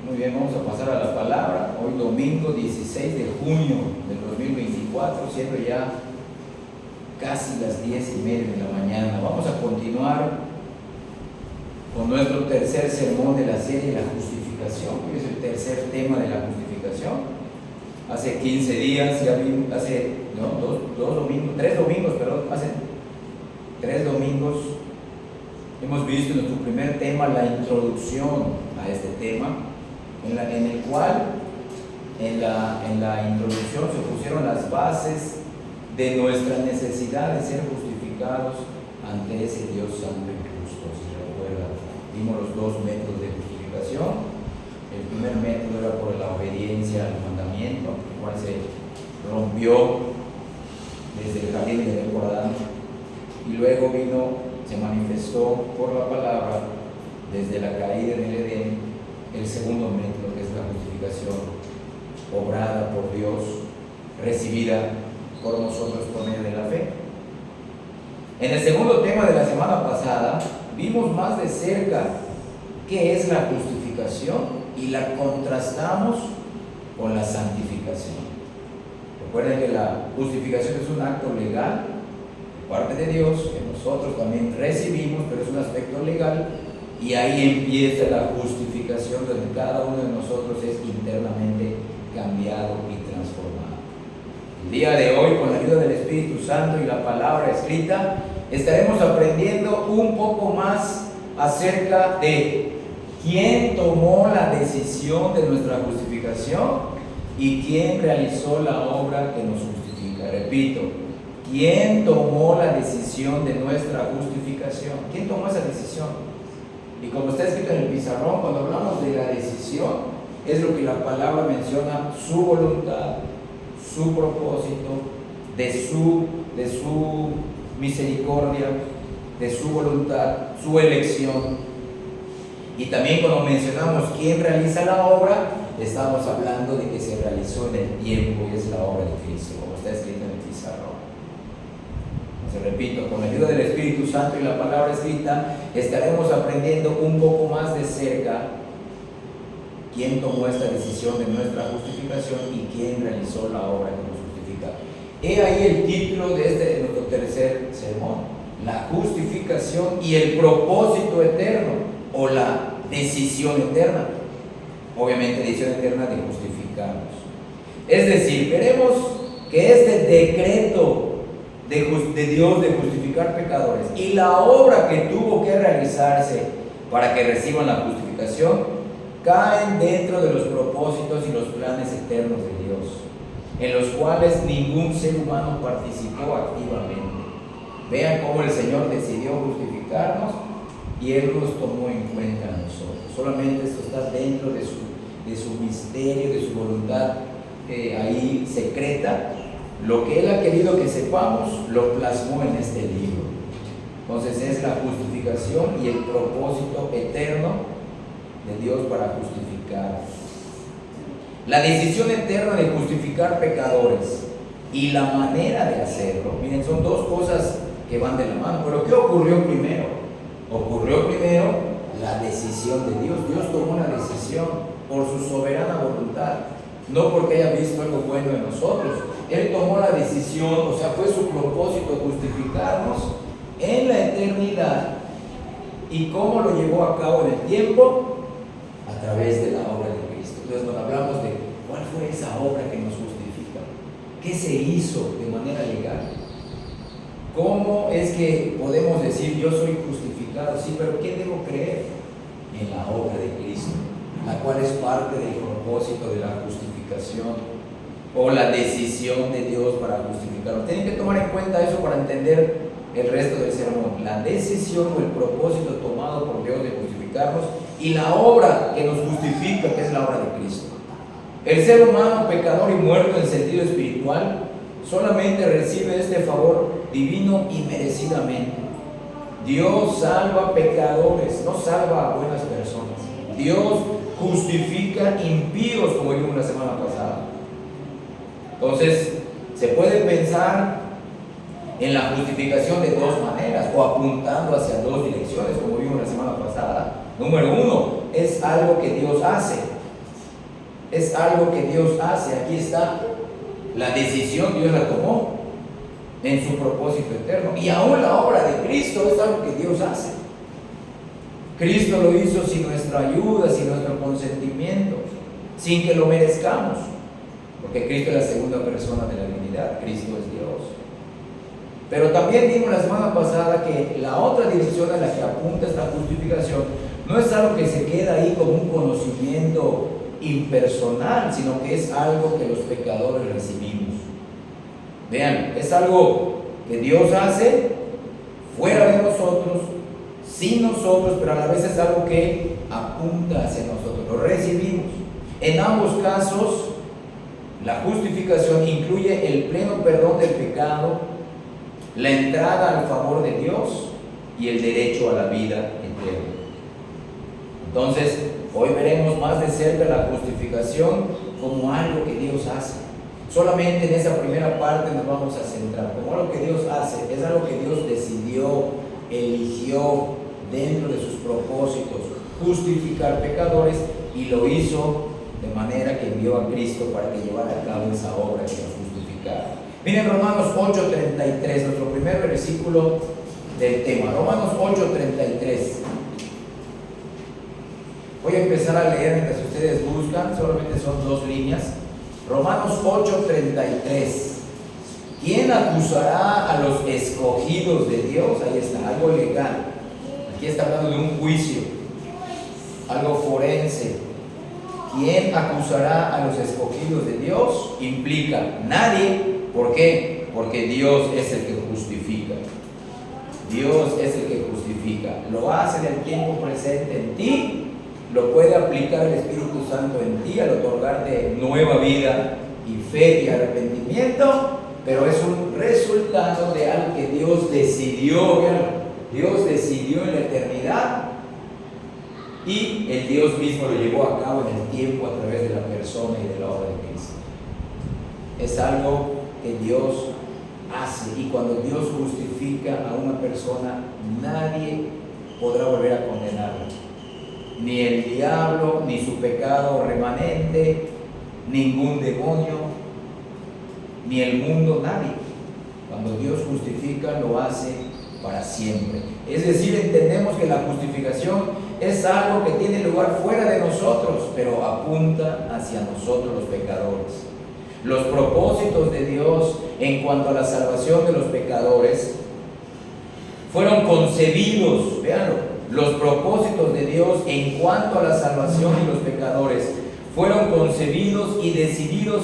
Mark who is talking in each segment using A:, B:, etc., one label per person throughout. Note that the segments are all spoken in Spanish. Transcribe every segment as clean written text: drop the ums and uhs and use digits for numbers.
A: Muy bien, vamos a pasar a la palabra. Hoy domingo 16 de junio del 2024, siendo ya casi las 10:30 de la mañana. Vamos a continuar con nuestro tercer sermón de la serie, la justificación. Hoy es el tercer tema de la justificación. Hace 15 días, hace 3 domingos, hemos visto en nuestro primer tema la introducción a este tema, en el cual en la introducción se pusieron las bases de nuestra necesidad de ser justificados ante ese Dios santo y justo. Si recuerdan, vimos los dos métodos de justificación. El primer método era por la obediencia al mandamiento, el cual se rompió desde el jardín de Edén por Adán, y luego se manifestó por la palabra desde la caída en el Edén, el segundo método, que es la justificación obrada por Dios, recibida por nosotros por medio de la fe. En el segundo tema de la semana pasada vimos más de cerca qué es la justificación y la contrastamos con la santificación. Recuerden que la justificación es un acto legal de parte de Dios que nosotros también recibimos, pero es un aspecto legal, y ahí empieza la justificación donde cada uno de nosotros es internamente cambiado y transformado. El día de hoy, con la ayuda del Espíritu Santo y la palabra escrita, estaremos aprendiendo un poco más acerca de quién tomó la decisión de nuestra justificación y quién realizó la obra que nos justifica. Repito, ¿quién tomó la decisión de nuestra justificación? ¿Quién tomó esa decisión? Y como está escrito en el pizarrón, cuando hablamos de la decisión, es lo que la palabra menciona: su voluntad, su propósito, de su misericordia, de su voluntad, su elección. Y también cuando mencionamos quién realiza la obra, estamos hablando de que se realizó en el tiempo, y es la obra de Cristo, como está escrito en el pizarrón. Entonces, repito, con la ayuda del Espíritu Santo y la palabra escrita, estaremos aprendiendo un poco más de cerca quién tomó esta decisión de nuestra justificación y quién realizó la obra que nos justifica. He ahí el título de nuestro tercer sermón: la justificación y el propósito eterno, o la decisión eterna. Obviamente, decisión eterna de justificarnos. Es decir, veremos que este decreto de Dios de justificar pecadores y la obra que tuvo que realizarse para que reciban la justificación caen dentro de los propósitos y los planes eternos de Dios, en los cuales ningún ser humano participó activamente. Vean cómo el Señor decidió justificarnos y Él nos tomó en cuenta a nosotros. Solamente esto está dentro de su misterio, de su voluntad ahí secreta. Lo que Él ha querido que sepamos, lo plasmó en este libro. Entonces es la justificación y el propósito eterno de Dios para justificar. La decisión eterna de justificar pecadores y la manera de hacerlo, miren, son dos cosas que van de la mano. Pero ¿qué ocurrió primero? Ocurrió primero la decisión de Dios. Dios tomó una decisión por su soberana voluntad, no porque haya visto algo bueno en nosotros. Él tomó la decisión, o sea, fue su propósito justificarnos en la eternidad. ¿Y cómo lo llevó a cabo en el tiempo? A través de la obra de Cristo. Entonces, cuando hablamos de cuál fue esa obra que nos justifica, ¿qué se hizo de manera legal? ¿Cómo es que podemos decir yo soy justificado? Sí, pero ¿qué debo creer? En la obra de Cristo, la cual es parte del propósito de la justificación, o la decisión de Dios para justificarnos. Tienen que tomar en cuenta eso para entender el resto del sermón: la decisión o el propósito tomado por Dios de justificarnos y la obra que nos justifica, que es la obra de Cristo. El ser humano pecador y muerto en sentido espiritual solamente recibe este favor divino y merecidamente. Dios salva pecadores, no salva a buenas personas. Dios justifica impíos, como vimos la semana pasada. Entonces, se puede pensar en la justificación de dos maneras, o apuntando hacia dos direcciones, como vimos la semana pasada. Número uno, es algo que Dios hace. es algo que Dios hace. Aquí está la decisión, Dios la tomó en su propósito eterno. Y aún la obra de Cristo es algo que Dios hace. Cristo lo hizo sin nuestra ayuda, sin nuestro consentimiento, sin que lo merezcamos, porque Cristo es la segunda persona de la Trinidad, Cristo es Dios. Pero también dimos la semana pasada que la otra dirección a la que apunta esta justificación no es algo que se queda ahí como un conocimiento impersonal, sino que es algo que los pecadores recibimos. Vean, es algo que Dios hace fuera de nosotros, sin nosotros, pero a la vez es algo que apunta hacia nosotros, lo recibimos. En ambos casos, la justificación incluye el pleno perdón del pecado, la entrada al favor de Dios y el derecho a la vida eterna. Entonces, hoy veremos más de cerca la justificación como algo que Dios hace. Solamente en esa primera parte nos vamos a centrar, como algo que Dios hace, es algo que Dios decidió, eligió dentro de sus propósitos, justificar pecadores, y lo hizo de manera que envió a Cristo para que llevara a cabo esa obra que nos justificara. Miren Romanos 8:33, nuestro primer versículo del tema, Romanos 8:33. Voy a empezar a leer mientras ustedes buscan, solamente son 2 líneas. Romanos 8:33. ¿Quién acusará a los escogidos de Dios? Ahí está, algo legal. Aquí está hablando de un juicio, algo forense. ¿Quién acusará a los escogidos de Dios? Implica nadie. ¿Por qué? Porque Dios es el que justifica. Dios es el que justifica. Lo hace en el tiempo presente en ti. Lo puede aplicar el Espíritu Santo en ti al otorgarte nueva vida y fe y arrepentimiento, pero es un resultado de algo que Dios decidió. Dios decidió en la eternidad y el Dios mismo lo llevó a cabo en el tiempo a través de la persona y de la obra de Cristo. Es algo que Dios hace, y cuando Dios justifica a una persona, nadie podrá volver a condenarla. Ni el diablo, ni su pecado remanente, ningún demonio, ni el mundo, nadie. Cuando Dios justifica, lo hace para siempre. Es decir, entendemos que la justificación es algo que tiene lugar fuera de nosotros, pero apunta hacia nosotros los pecadores. Los propósitos de Dios en cuanto a la salvación de los pecadores fueron concebidos, véanlo. Los propósitos de Dios en cuanto a la salvación de los pecadores fueron concebidos y decididos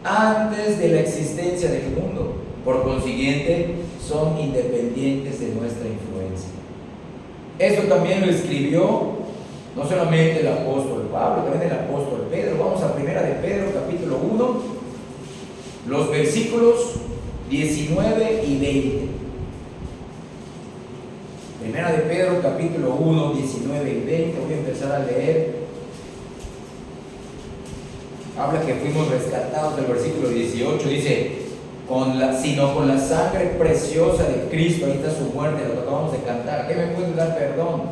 A: antes de la existencia del mundo. Por consiguiente, son independientes de nuestra influencia. Esto también lo escribió no solamente el apóstol Pablo, también el apóstol Pedro. Vamos a 1 de Pedro, capítulo 1, los versículos 19 y 20. Primera de Pedro, capítulo 1, 19 y 20. Voy a empezar a leer. Habla que fuimos rescatados del versículo 18. Dice, sino con la sangre preciosa de Cristo. Ahí está su muerte, lo que acabamos de cantar. ¿Qué me puede dar perdón?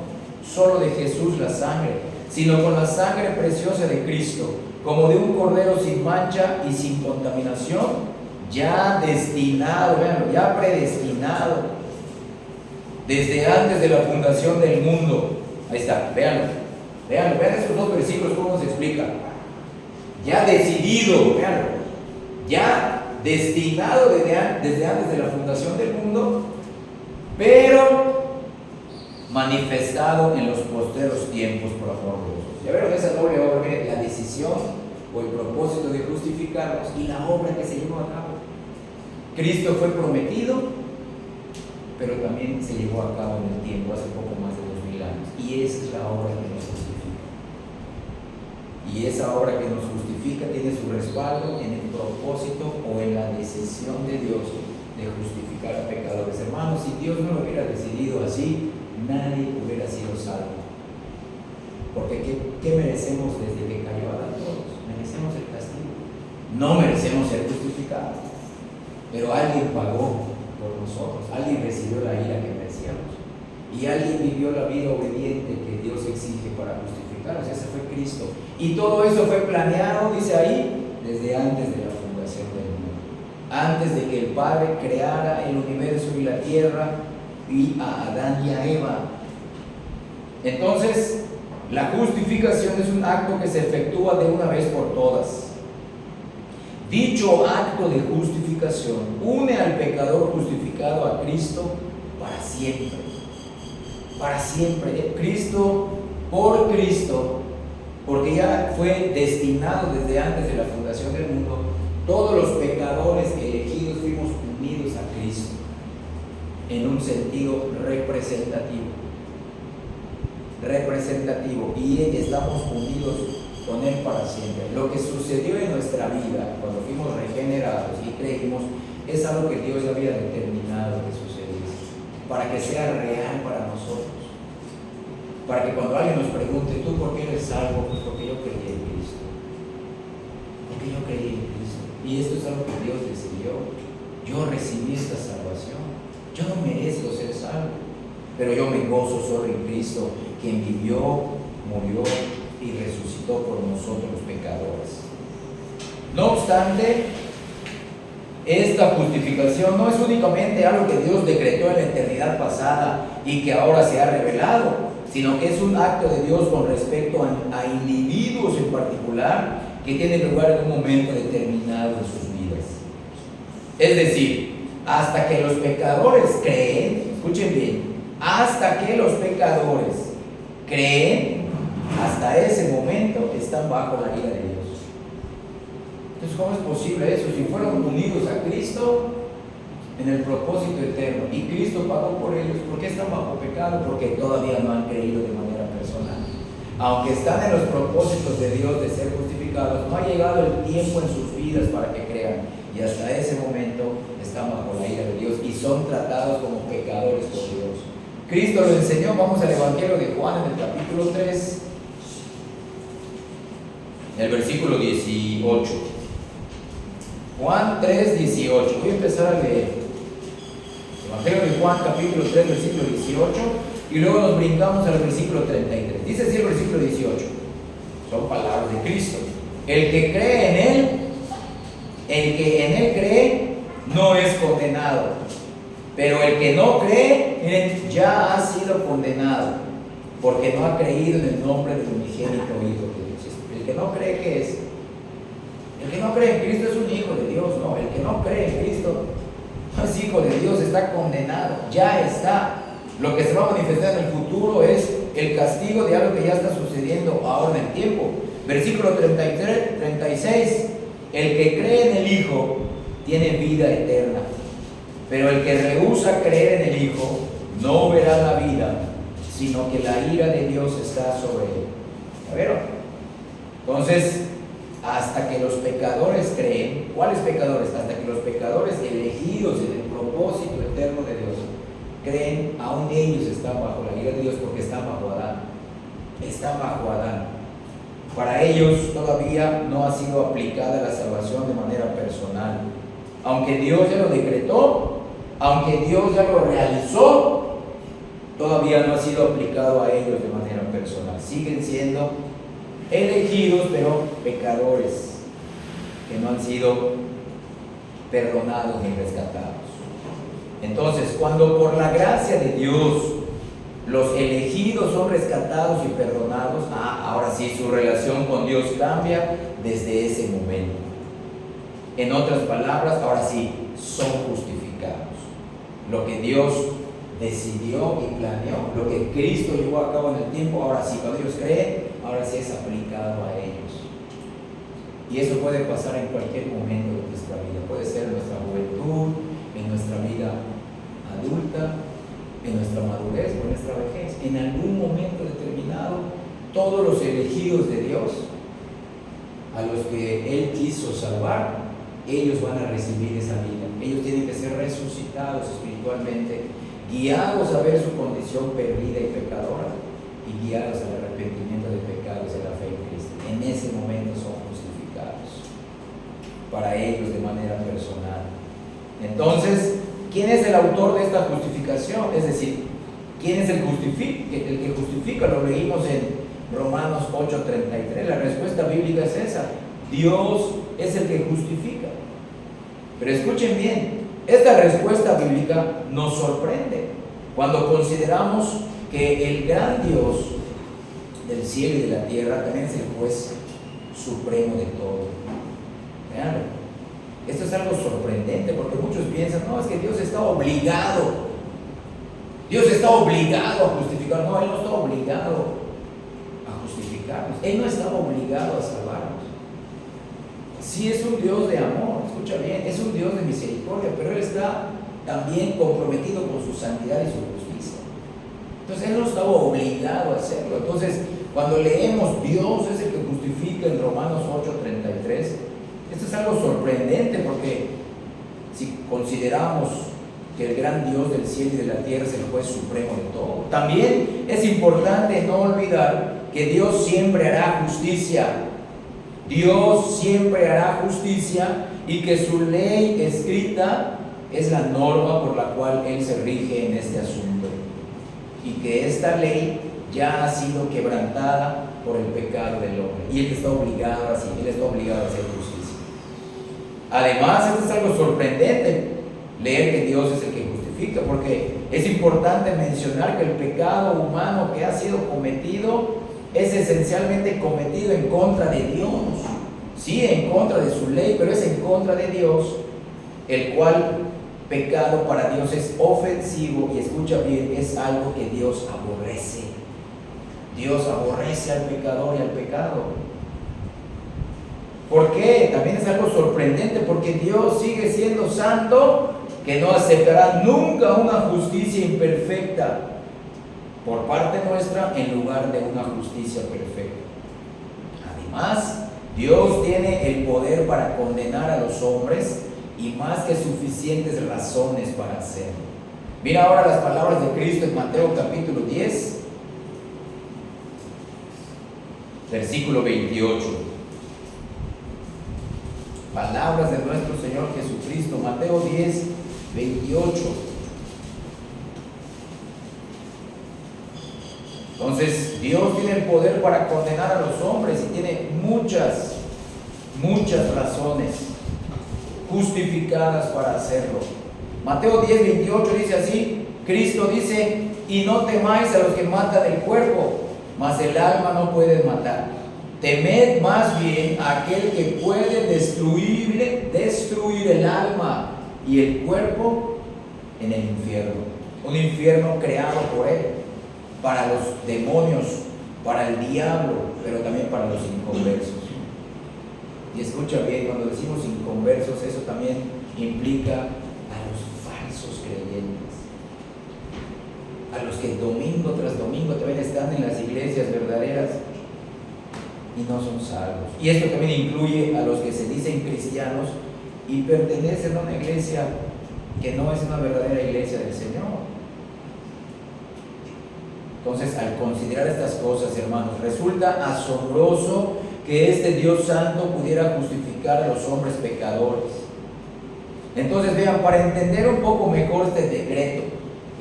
A: Solo de Jesús la sangre. Sino con la sangre preciosa de Cristo, como de un cordero sin mancha y sin contaminación, ya destinado, véanlo, ya predestinado desde antes de la fundación del mundo. Ahí está, véanlo, vean esos 2 versículos cómo se explica. Ya decidido, véanlo, ya destinado desde antes de la fundación del mundo, pero manifestado en los posteros tiempos por amor de Dios. Ya vieron esa doble obra, miren, la decisión o el propósito de justificarnos y la obra que se llevó a cabo. Cristo fue prometido, pero también se llevó a cabo en el tiempo, hace poco más de 2000 años. Y esa es la obra que nos justifica. Y esa obra que nos justifica tiene su respaldo en el propósito o en la decisión de Dios de justificar a pecadores. Hermanos, si Dios no lo hubiera decidido así, nadie hubiera sido salvo. Porque ¿qué merecemos desde que cayó Adán? Todos merecemos el castigo. No merecemos ser justificados. Pero alguien pagó por nosotros, alguien recibió la ira que merecíamos, y alguien vivió la vida obediente que Dios exige para justificar a cristianos, ese fue Cristo. Y todo eso fue planeado, dice ahí, desde antes de la fundación del mundo. Antes de que el Padre creara el universo y la tierra y a Adán y a Eva. Entonces, la justificación es un acto que se efectúa de una vez por todas. Dicho acto de justificación une al pecador justificado a Cristo para siempre. Para siempre. Cristo, por Cristo, porque ya fue destinado desde antes de la fundación del mundo, todos los pecadores elegidos fuimos unidos a Cristo en un sentido representativo. Y estamos unidos con Él para siempre. Lo que sucedió en nuestra vida cuando fuimos regenerados y creímos es algo que Dios había determinado que sucediese, para que sea real para nosotros, para que cuando alguien nos pregunte, ¿tú por qué eres salvo? Pues porque yo creí en Cristo, y esto es algo que Dios decidió. Yo recibí esta salvación, yo no merezco ser salvo, pero yo me gozo solo en Cristo, quien vivió, murió y resucitó por nosotros los pecadores. No obstante, esta justificación no es únicamente algo que Dios decretó en la eternidad pasada y que ahora se ha revelado, sino que es un acto de Dios con respecto a individuos en particular que tienen lugar en un momento determinado de sus vidas. Es decir, hasta que los pecadores creen, escuchen bien, hasta que los pecadores creen, hasta ese momento están bajo la ira de Dios. Entonces, ¿cómo es posible eso? Si fueron unidos a Cristo en el propósito eterno y Cristo pagó por ellos, ¿por qué están bajo pecado? Porque todavía no han creído de manera personal. Aunque están en los propósitos de Dios de ser justificados, no ha llegado el tiempo en sus vidas para que crean, y hasta ese momento están bajo la ira de Dios y son tratados como pecadores por Dios. Cristo lo enseñó. Vamos al Evangelio de Juan en el capítulo 3, en el versículo 18. Juan 3, 18. Voy a empezar a leer. Evangelio de Juan, capítulo 3, versículo 18, y luego nos brincamos al versículo 33. Dice así el versículo 18. Son palabras de Cristo. El que cree en Él, el que en Él cree, no es condenado. Pero el que no cree, ya ha sido condenado, porque no ha creído en el nombre del unigénito Hijo de Dios. El que no cree, ¿qué es? El que no cree en Cristo es un hijo de Dios. No, el que no cree en Cristo no es hijo de Dios, está condenado, ya está. Lo que se va a manifestar en el futuro es el castigo de algo que ya está sucediendo ahora en el tiempo. Versículo 33, 36. El que cree en el Hijo tiene vida eterna, pero el que rehúsa creer en el Hijo no verá la vida, sino que la ira de Dios está sobre él. ¿Ya vieron? Entonces, hasta que los pecadores creen, ¿cuáles pecadores? Hasta que los pecadores elegidos en el propósito eterno de Dios creen, aún ellos están bajo la ira de Dios, porque están bajo Adán. Están bajo Adán. Para ellos todavía no ha sido aplicada la salvación de manera personal. Aunque Dios ya lo decretó, aunque Dios ya lo realizó, todavía no ha sido aplicado a ellos de manera personal. Siguen siendo elegidos, pero pecadores que no han sido perdonados ni rescatados. Entonces, cuando por la gracia de Dios los elegidos son rescatados y perdonados, ahora sí su relación con Dios cambia desde ese momento. En otras palabras, ahora sí son justificados. Lo que Dios decidió y planeó, lo que Cristo llevó a cabo en el tiempo, ahora sí, cuando ellos creen, ahora sí es aplicado a ellos. Y eso puede pasar en cualquier momento de nuestra vida. Puede ser en nuestra juventud, en nuestra vida adulta, en nuestra madurez o en nuestra vejez. En algún momento determinado, todos los elegidos de Dios, a los que Él quiso salvar, ellos van a recibir esa vida. Ellos tienen que ser resucitados espiritualmente, guiados a ver su condición perdida y pecadora, y guiados al arrepentimiento de pecados y a la fe en Cristo. En ese momento son justificados para ellos de manera personal. Entonces, ¿quién es el autor de esta justificación? Es decir, ¿quién es el que justifica? Lo leímos en Romanos 8:33, la respuesta bíblica es esa. Dios es el que justifica. Pero escuchen bien, esta respuesta bíblica nos sorprende cuando consideramos que el gran Dios del cielo y de la tierra también es el juez supremo de todo. Veanlo. Esto es algo sorprendente porque muchos piensan, no, es que Dios está obligado. Dios está obligado a justificar. No, Él no está obligado a justificarnos. Él no está obligado a salvarnos. Sí es un Dios de amor, escucha bien, es un Dios de misericordia, pero Él está también comprometido con su santidad y su justicia. Entonces Él no estaba obligado a hacerlo. Entonces, cuando leemos Dios es el que justifica en Romanos 8:33, esto es algo sorprendente porque si consideramos que el gran Dios del cielo y de la tierra es el juez supremo de todo, también es importante no olvidar que Dios siempre hará justicia. Dios siempre hará justicia y que su ley escrita es la norma por la cual Él se rige en este asunto. Y que esta ley ya ha sido quebrantada por el pecado del hombre. Y Él está obligado a hacer justicia. Además, esto es algo sorprendente, leer que Dios es el que justifica, porque es importante mencionar que el pecado humano que ha sido cometido es esencialmente cometido en contra de Dios. Sí, en contra de su ley, pero es en contra de Dios, el cual pecado para Dios es ofensivo, y escucha bien, es algo que Dios aborrece. Dios aborrece al pecador y al pecado. ¿Por qué? También es algo sorprendente, porque Dios sigue siendo santo, que no aceptará nunca una justicia imperfecta por parte nuestra en lugar de una justicia perfecta. Además, Dios tiene el poder para condenar a los hombres y más que suficientes razones para hacerlo. Mira ahora las palabras de Cristo en Mateo capítulo 10, versículo 28. Palabras de nuestro Señor Jesucristo, Mateo 10, 28. Entonces, Dios tiene el poder para condenar a los hombres y tiene muchas razones justificadas para hacerlo. Mateo 10, 28 dice así: Cristo dice: y no temáis a los que matan el cuerpo, mas el alma no pueden matar. Temed más bien a aquel que puede destruir el alma y el cuerpo en el infierno. Un infierno creado por Él, para los demonios, para el diablo, pero también para los inconversos. Y escucha bien, cuando decimos inconversos, eso también implica a los falsos creyentes, a los que domingo tras domingo también están en las iglesias verdaderas y no son salvos. Y esto también incluye a los que se dicen cristianos y pertenecen a una iglesia que no es una verdadera iglesia del Señor. Entonces, al considerar estas cosas, hermanos, resulta asombroso que este Dios santo pudiera justificar a los hombres pecadores. Entonces, vean, para entender un poco mejor este decreto,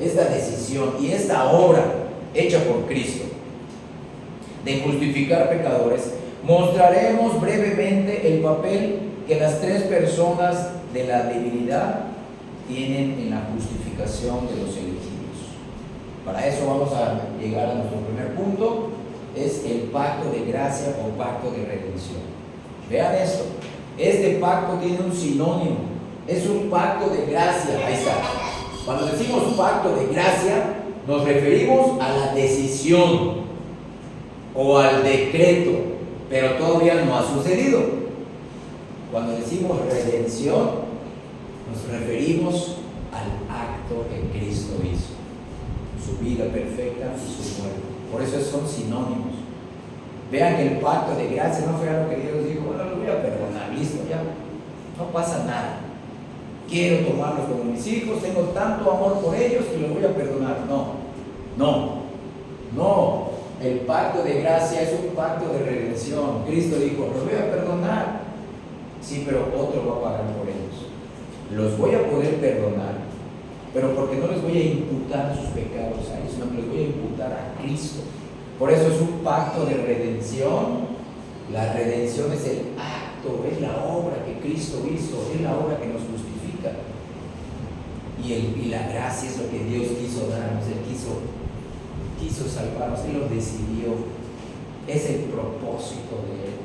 A: esta decisión y esta obra hecha por Cristo de justificar pecadores, mostraremos brevemente el papel que las tres personas de la debilidad tienen en la justificación de los elegidos. Para eso vamos a llegar a nuestro primer punto, es el pacto de gracia o pacto de redención. Vean esto, este pacto tiene un sinónimo, es un pacto de gracia. Ahí está. Cuando decimos pacto de gracia, nos referimos a la decisión o al decreto, pero todavía no ha sucedido. Cuando decimos redención, nos referimos al acto que Cristo hizo, su vida perfecta y su muerte. Por eso son sinónimos. Vean que el pacto de gracia no fue algo que Dios dijo: bueno, lo voy a perdonar, listo, ya no pasa nada, quiero tomarlos como mis hijos, tengo tanto amor por ellos que los voy a perdonar. No, el pacto de gracia es un pacto de redención. Cristo dijo: los voy a perdonar, sí, pero otro va a pagar por ellos. Los voy a poder perdonar, pero porque no les voy a imputar sus pecados a ellos, sino que les voy a imputar a Cristo. Por eso es un pacto de redención. La redención es el acto, es la obra que Cristo hizo, es la obra que nos justifica. Y la gracia es lo que Dios quiso darnos. Él quiso salvarnos, Él lo decidió. Es el propósito de Él.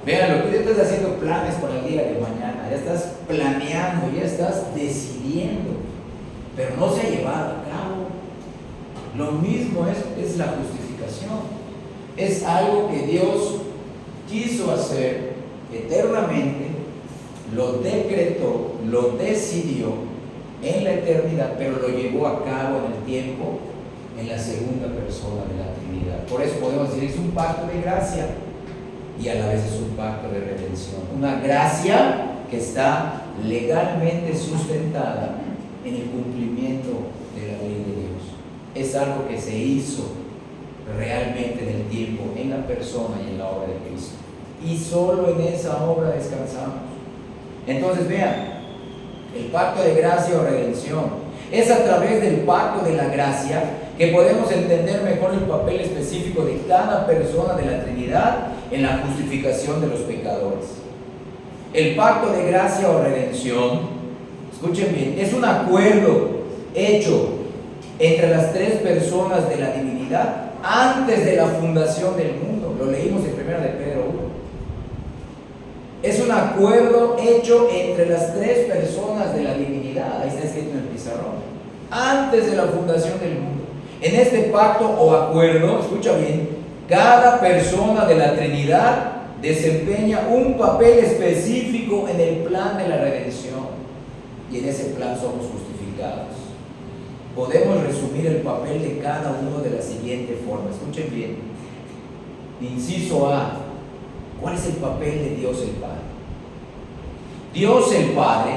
A: Vean, lo que tú estás haciendo planes para el día de mañana, ya estás planeando, ya estás decidiendo, pero no se ha llevado a cabo. Lo mismo es la justificación. Es algo que Dios quiso hacer eternamente, lo decretó, lo decidió en la eternidad, pero lo llevó a cabo en el tiempo, en la segunda persona de la Trinidad. Por eso podemos decir, es un pacto de gracia y a la vez es un pacto de redención. Una gracia que está legalmente sustentada en el cumplimiento de la ley de Dios. Es algo que se hizo realmente en el tiempo, en la persona y en la obra de Cristo. Y solo en esa obra descansamos. Entonces vean, el pacto de gracia o redención es a través del pacto de la gracia que podemos entender mejor el papel específico de cada persona de la Trinidad en la justificación de los pecadores. El pacto de gracia o redención, escuchen bien, es un acuerdo hecho entre las tres personas de la divinidad antes de la fundación del mundo. Lo leímos en 1 de Pedro 1. Es un acuerdo hecho entre las tres personas de la divinidad. Ahí está escrito en el pizarrón. Antes de la fundación del mundo. En este pacto o acuerdo, escucha bien, cada persona de la Trinidad desempeña un papel específico en el plan de la redención. Y en ese plan somos justificados. Podemos resumir el papel de cada uno de la siguiente forma. Escuchen bien. Inciso A. ¿Cuál es el papel de Dios el Padre? Dios el Padre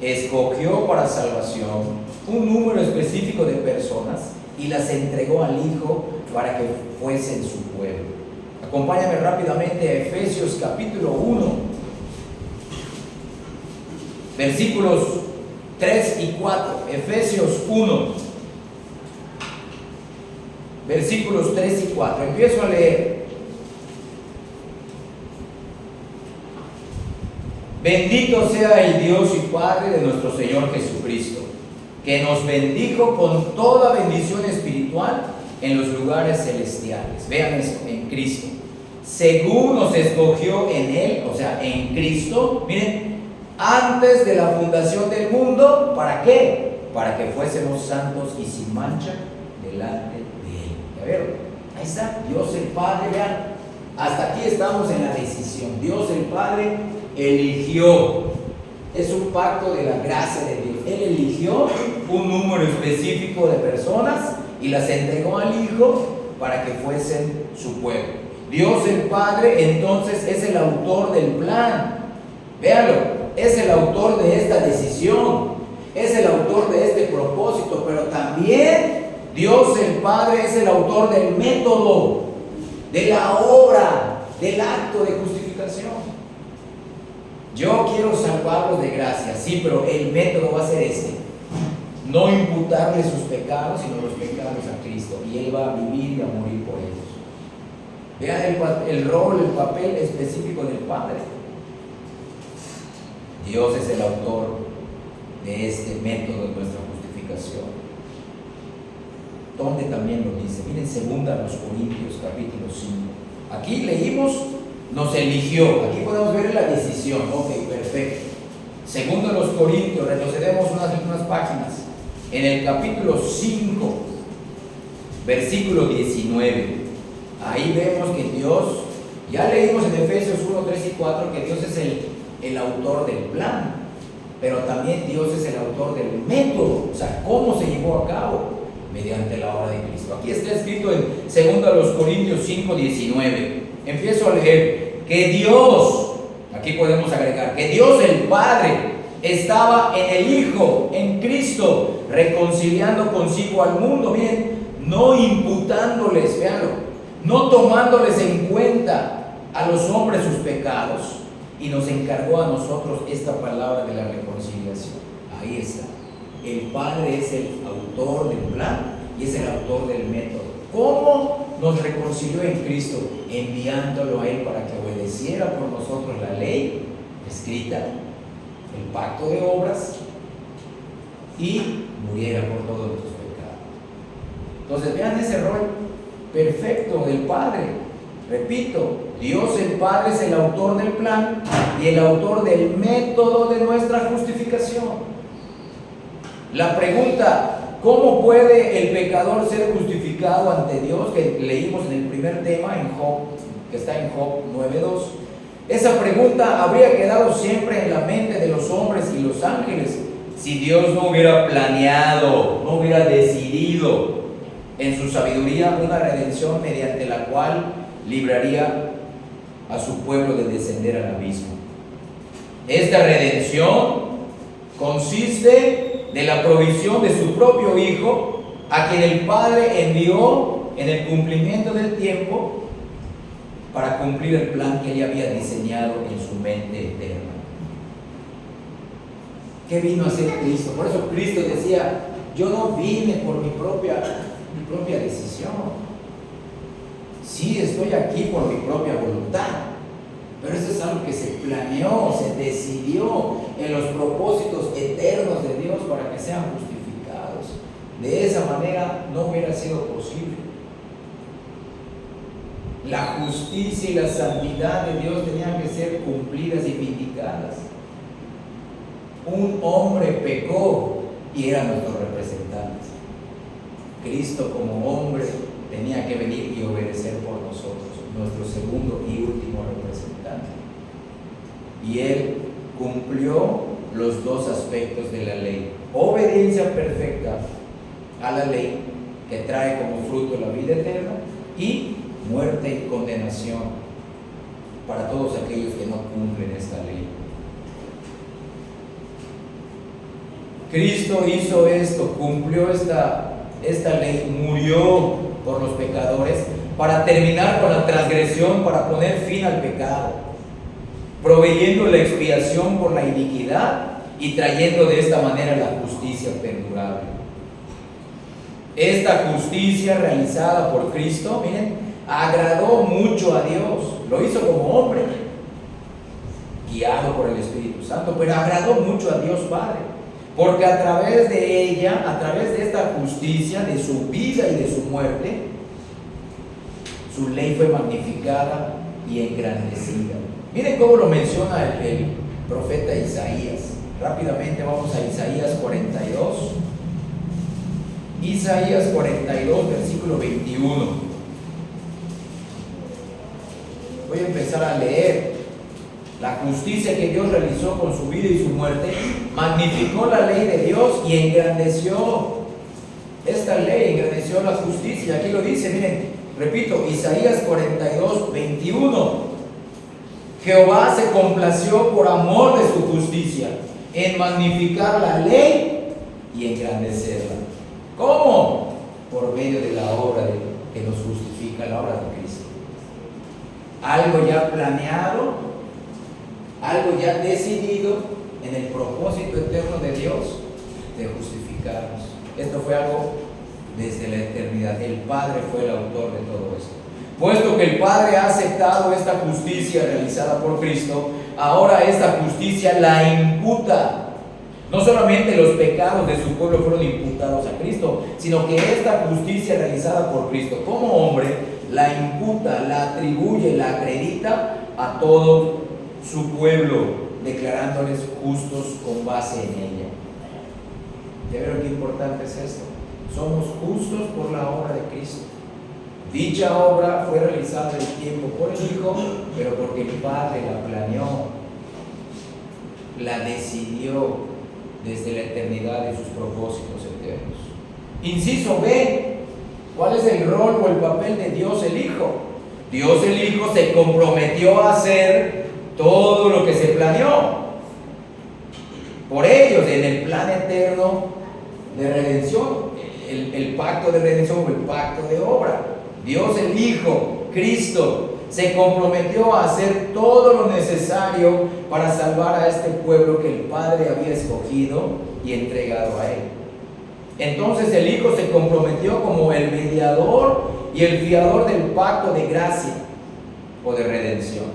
A: escogió para salvación un número específico de personas y las entregó al Hijo para que fuesen su pueblo. Acompáñame rápidamente a Efesios capítulo 1, versículos 3 y 4. Efesios 1, versículos 3 y 4. Empiezo a leer. Bendito sea el Dios y Padre de nuestro Señor Jesucristo, que nos bendijo con toda bendición espiritual en los lugares celestiales. Vean eso, en Cristo. Según nos escogió en Él, o sea, en Cristo, miren, antes de la fundación del mundo, ¿para qué? Para que fuésemos santos y sin mancha delante de Él. ¿Ya vieron? Ahí está, Dios el Padre, vean, hasta aquí estamos en la decisión. Dios el Padre eligió, es un pacto de la gracia de Dios. Él eligió un número específico de personas y las entregó al Hijo para que fuesen su pueblo. Dios el Padre entonces es el autor del plan. Véanlo, es el autor de esta decisión, es el autor de este propósito, pero también Dios el Padre es el autor del método, de la obra, del acto de justificación. Yo quiero salvarlos de gracia, sí, pero el método va a ser este: no imputarle sus pecados, sino los pecados a Cristo, y Él va a vivir y a morir por ellos. Vean el rol, el papel específico del Padre. Dios es el autor de este método de nuestra justificación. ¿Dónde también lo dice? Miren 2 Corintios capítulo 5. Aquí leímos, nos eligió. Aquí podemos ver la decisión. Ok, perfecto. 2 Corintios, retrocedemos unas páginas. En el capítulo 5, versículo 19. Ahí vemos que Dios, ya leímos en Efesios 1, 3 y 4 que Dios es el autor del plan, pero también Dios es el autor del método, o sea, cómo se llevó a cabo mediante la obra de Cristo. Aquí está escrito en 2 Corintios 5, 19. Empiezo a leer que Dios, aquí podemos agregar, que Dios el Padre estaba en el Hijo, en Cristo, reconciliando consigo al mundo, bien, no imputándoles, véanlo, no tomándoles en cuenta a los hombres sus pecados, y nos encargó a nosotros esta palabra de la reconciliación. Ahí está. El Padre es el autor del plan y es el autor del método. ¿Cómo nos reconcilió en Cristo? Enviándolo a Él para que obedeciera por nosotros la ley escrita, el pacto de obras, y muriera por todos nuestros pecados. Entonces vean ese rol perfecto del Padre. Repito, Dios el Padre es el autor del plan y el autor del método de nuestra justificación. La pregunta, ¿cómo puede el pecador ser justificado ante Dios? Que leímos en el primer tema, en Job, que está en Job 9:2. Esa pregunta habría quedado siempre en la mente de los hombres y los ángeles si Dios no hubiera planeado, no hubiera decidido en su sabiduría una redención mediante la cual libraría a su pueblo de descender al abismo. Esta redención consiste de la provisión de su propio Hijo, a quien el Padre envió en el cumplimiento del tiempo para cumplir el plan que Él había diseñado en su mente eterna. ¿Qué vino a hacer Cristo? Por eso Cristo decía, yo no vine por mi propia decisión. Sí, estoy aquí por mi propia voluntad, pero eso es algo que se planeó, se decidió en los propósitos eternos de Dios para que sean justificados. De esa manera no hubiera sido posible. La justicia y la santidad de Dios tenían que ser cumplidas y vindicadas. Un hombre pecó y era nuestro representante. Cristo como hombre tenía que venir y obedecer por nosotros, nuestro segundo y último representante. Y Él cumplió los dos aspectos de la ley: obediencia perfecta a la ley, que trae como fruto la vida eterna, y muerte y condenación para todos aquellos que no cumplen esta ley. Cristo hizo esto, cumplió esta ley, murió por los pecadores para terminar con la transgresión, para poner fin al pecado, proveyendo la expiación por la iniquidad y trayendo de esta manera la justicia perdurable. Esta justicia realizada por Cristo, miren, agradó mucho a Dios. Lo hizo como hombre, guiado por el Espíritu Santo, pero agradó mucho a Dios Padre, porque a través de ella, a través de esta justicia, de su vida y de su muerte, su ley fue magnificada y engrandecida. Miren cómo lo menciona el profeta Isaías. Rápidamente vamos a Isaías 42. Isaías 42, versículo 21. Voy a empezar a leer. La justicia que Dios realizó con su vida y su muerte magnificó la ley de Dios y engrandeció esta ley, engrandeció la justicia. Aquí lo dice, miren, repito, Isaías 42, 21. Jehová se complació por amor de su justicia en magnificar la ley y engrandecerla. ¿Cómo? Por medio de la obra que nos justifica, la obra de Cristo. Algo ya planeado, algo ya decidido en el propósito eterno de Dios de justificarnos. Esto fue algo desde la eternidad. El Padre fue el autor de todo esto. Puesto que el Padre ha aceptado esta justicia realizada por Cristo, ahora esta justicia la imputa. No solamente los pecados de su pueblo fueron imputados a Cristo, sino que esta justicia realizada por Cristo como hombre la imputa, la atribuye, la acredita a todo su pueblo, declarándoles justos con base en ella. ¿Ya vieron qué importante es esto? Somos justos por la obra de Cristo. Dicha obra fue realizada en el tiempo por el Hijo, pero porque el Padre la planeó, la decidió desde la eternidad de sus propósitos eternos. Inciso B, ¿cuál es el rol o el papel de Dios el Hijo? Dios el Hijo se comprometió a hacer todo lo que se planeó por ellos en el plan eterno de redención, el pacto de redención o el pacto de obra. Dios el Hijo, Cristo, se comprometió a hacer todo lo necesario para salvar a este pueblo que el Padre había escogido y entregado a Él. Entonces el Hijo se comprometió como el mediador y el fiador del pacto de gracia o de redención.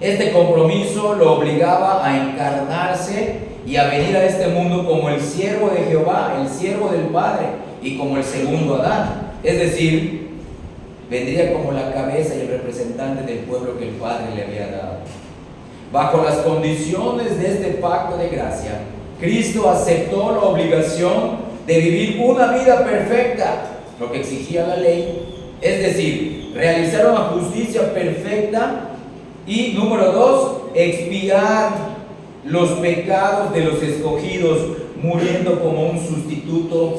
A: Este compromiso lo obligaba a encarnarse y a venir a este mundo como el siervo de Jehová, el siervo del Padre, y como el segundo Adán. Es decir, vendría como la cabeza y el representante del pueblo que el Padre le había dado. Bajo las condiciones de este pacto de gracia, Cristo aceptó la obligación de vivir una vida perfecta, lo que exigía la ley, es decir, realizar una justicia perfecta y, número 2, expiar los pecados de los escogidos, muriendo como un sustituto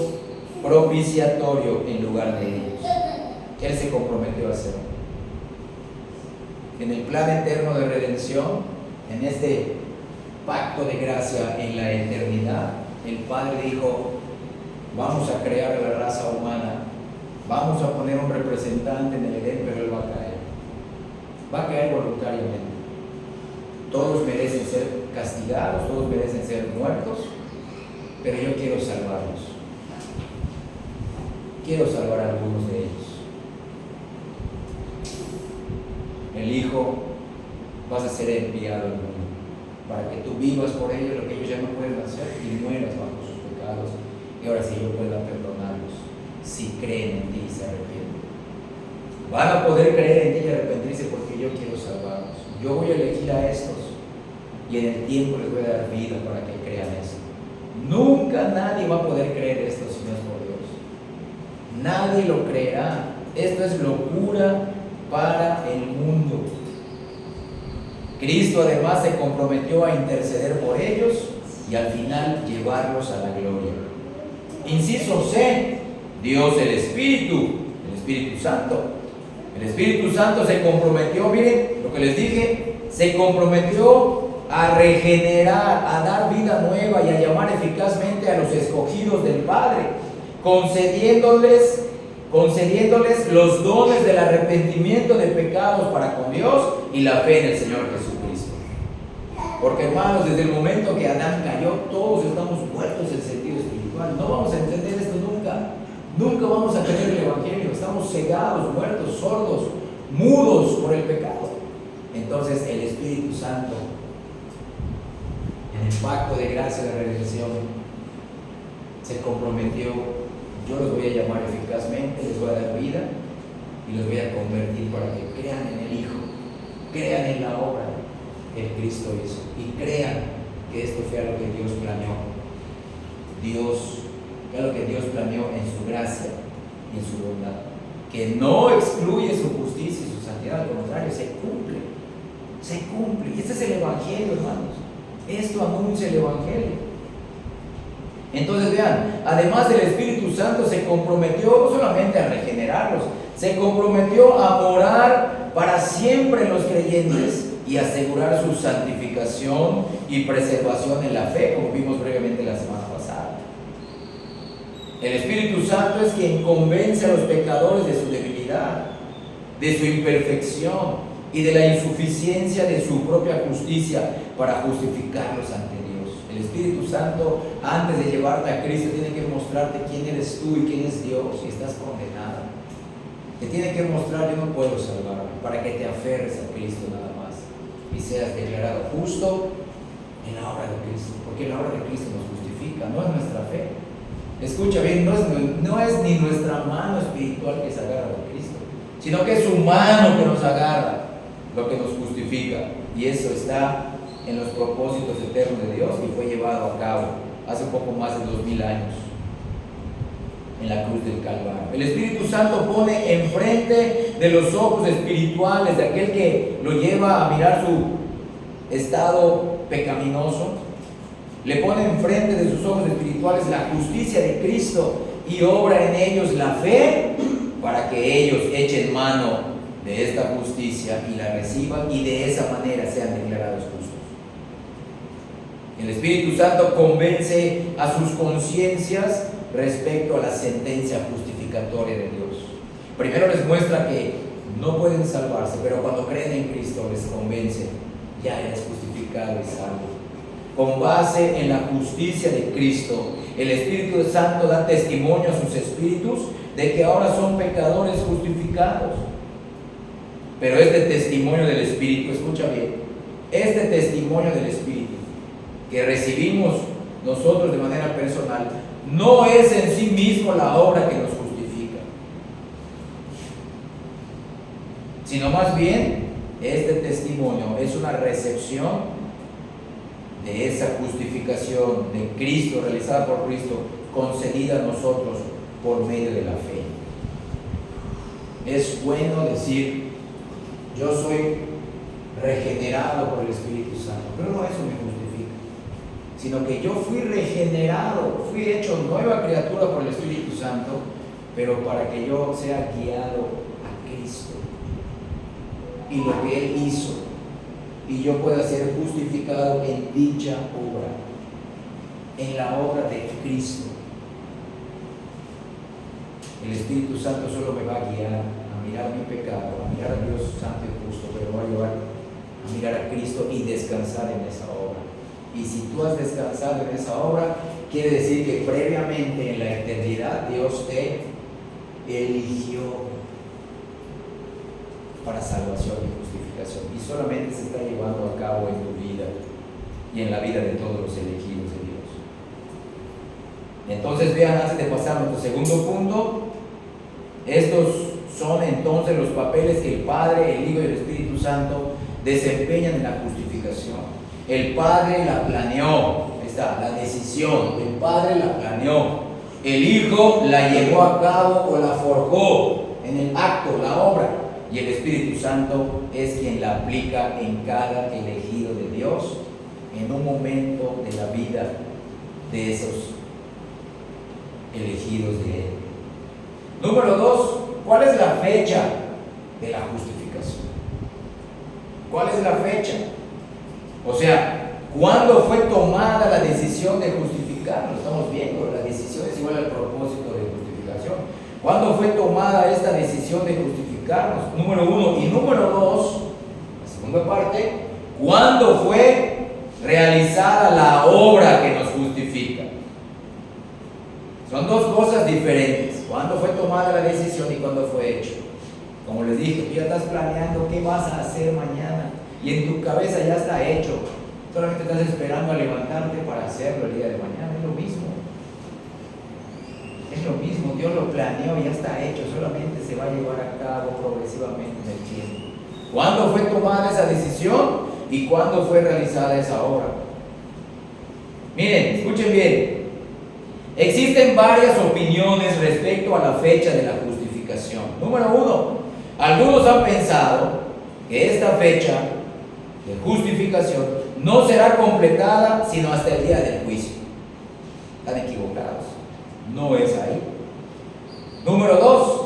A: propiciatorio en lugar de ellos. Él se comprometió a hacerlo. En el plan eterno de redención, en este pacto de gracia en la eternidad, el Padre dijo: vamos a crear la raza humana, vamos a poner un representante en el Edén, pero él va a caer voluntariamente. Todos merecen ser castigados, todos merecen ser muertos, pero yo quiero salvarlos. Quiero salvar a algunos de ellos. El Hijo, vas a ser enviado al mundo para que tú vivas por ellos lo que ellos ya no pueden hacer y mueras bajo sus pecados, y ahora sí yo pueda perdonarlos si creen en ti y se arrepienten. Van a poder creer en ti y arrepentirse porque yo quiero salvarlos. Yo voy a elegir a estos y en el tiempo les voy a dar vida para que crean esto. Nunca nadie va a poder creer esto si no es por Dios. Nadie lo creerá. Esto es locura para el mundo. Cristo además se comprometió a interceder por ellos y al final llevarlos a la gloria. Inciso C, Dios el Espíritu Santo. El Espíritu Santo se comprometió, miren lo que les dije, se comprometió a regenerar, a dar vida nueva y a llamar eficazmente a los escogidos del Padre, concediéndoles los dones del arrepentimiento de pecados para con Dios y la fe en el Señor Jesucristo. Porque, hermanos, desde el momento que Adán cayó, todos estamos muertos en sentido espiritual. No vamos a entender esto nunca. Nunca vamos a tener el Evangelio. Estamos cegados, muertos, sordos, mudos por el pecado. Entonces el Espíritu Santo, en el pacto de gracia de redención, se comprometió: yo los voy a llamar eficazmente, les voy a dar vida y los voy a convertir para que crean en el Hijo, crean en la obra que Cristo hizo y crean que esto fue lo que Dios planeó. Fue lo que Dios planeó en su gracia y en su bondad, que no excluye su justicia y su santidad, al contrario, se cumple. Y este es el Evangelio, hermanos. Esto anuncia el Evangelio. Entonces vean, además del Espíritu Santo se comprometió no solamente a regenerarlos, se comprometió a morar para siempre en los creyentes y asegurar su santificación y preservación en la fe, como vimos brevemente la semana pasada. El Espíritu Santo es quien convence a los pecadores de su debilidad, de su imperfección y de la insuficiencia de su propia justicia para justificarlos ante Dios. El Espíritu Santo, antes de llevarte a Cristo, tiene que mostrarte quién eres tú y quién es Dios, y estás condenado. Te tiene que mostrar: yo no puedo salvarme, para que te aferres a Cristo nada más y seas declarado justo en la obra de Cristo, porque la obra de Cristo nos justifica, no es nuestra fe. Escucha bien, no es ni nuestra mano espiritual que se agarra de Cristo, sino que es su mano que nos agarra, lo que nos justifica, y eso está en los propósitos eternos de Dios y fue llevado a cabo hace poco más de 2000 años en la cruz del Calvario. El Espíritu Santo pone enfrente de los ojos espirituales de aquel que lo lleva a mirar su estado pecaminoso, le pone enfrente de sus ojos espirituales la justicia de Cristo y obra en ellos la fe para que ellos echen mano de esta justicia y la reciban y de esa manera sean declarados justos. El Espíritu Santo convence a sus conciencias respecto a la sentencia justificatoria de Dios. Primero les muestra que no pueden salvarse, pero cuando creen en Cristo les convence: ya eres justificado y salvo. Con base en la justicia de Cristo, el Espíritu Santo da testimonio a sus espíritus de que ahora son pecadores justificados. Pero este testimonio del Espíritu, escucha bien, este testimonio del Espíritu que recibimos nosotros de manera personal, no es en sí mismo la obra que nos justifica, sino más bien este testimonio es una recepción de esa justificación de Cristo, realizada por Cristo, concedida a nosotros por medio de la fe. Es bueno decir, yo soy regenerado por el Espíritu Santo, pero no eso me justifica, sino que yo fui regenerado, fui hecho nueva criatura por el Espíritu Santo, pero para que yo sea guiado a Cristo y lo que Él hizo, y yo pueda ser justificado en dicha obra, en la obra de Cristo. El Espíritu Santo solo me va a guiar a mirar mi pecado, a mirar a Dios santo y justo, pero me va a llevar a mirar a Cristo y descansar en esa obra. Y si tú has descansado en esa obra, quiere decir que previamente en la eternidad Dios te eligió para salvación y justificación, y solamente se está llevando a cabo en tu vida y en la vida de todos los elegidos de Dios. Entonces vean, antes de pasar a nuestro segundo punto, estos son entonces los papeles que el Padre, el Hijo y el Espíritu Santo desempeñan en la justificación. El Padre la planeó, está la decisión, el Padre la planeó, el Hijo la llevó a cabo o la forjó en el acto, la obra, y el Espíritu Santo es quien la aplica en cada elegido de Dios en un momento de la vida de esos elegidos de Él. Número 2, ¿cuál es la fecha de la justificación? ¿Cuál es la fecha? O sea, ¿cuándo fue tomada la decisión de justificarnos? Estamos viendo, la decisión es igual al propósito de justificación. ¿Cuándo fue tomada esta decisión de justificarnos? Número 1. Y número 2, la segunda parte, ¿cuándo fue realizada la obra que nos justifica? Son dos cosas diferentes. ¿Cuándo fue tomada la decisión y cuándo fue hecho? Como les dije, tú ya estás planeando qué vas a hacer mañana y en tu cabeza ya está hecho. Solamente estás esperando a levantarte para hacerlo el día de mañana. Es lo mismo. Es lo mismo. Dios lo planeó y ya está hecho. Solamente se va a llevar a cabo progresivamente en el tiempo. ¿Cuándo fue tomada esa decisión y cuándo fue realizada esa obra? Miren, escuchen bien. Existen varias opiniones respecto a la fecha de la justificación. Número 1, algunos han pensado que esta fecha de justificación no será completada sino hasta el día del juicio. Están equivocados. No es ahí. Número 2,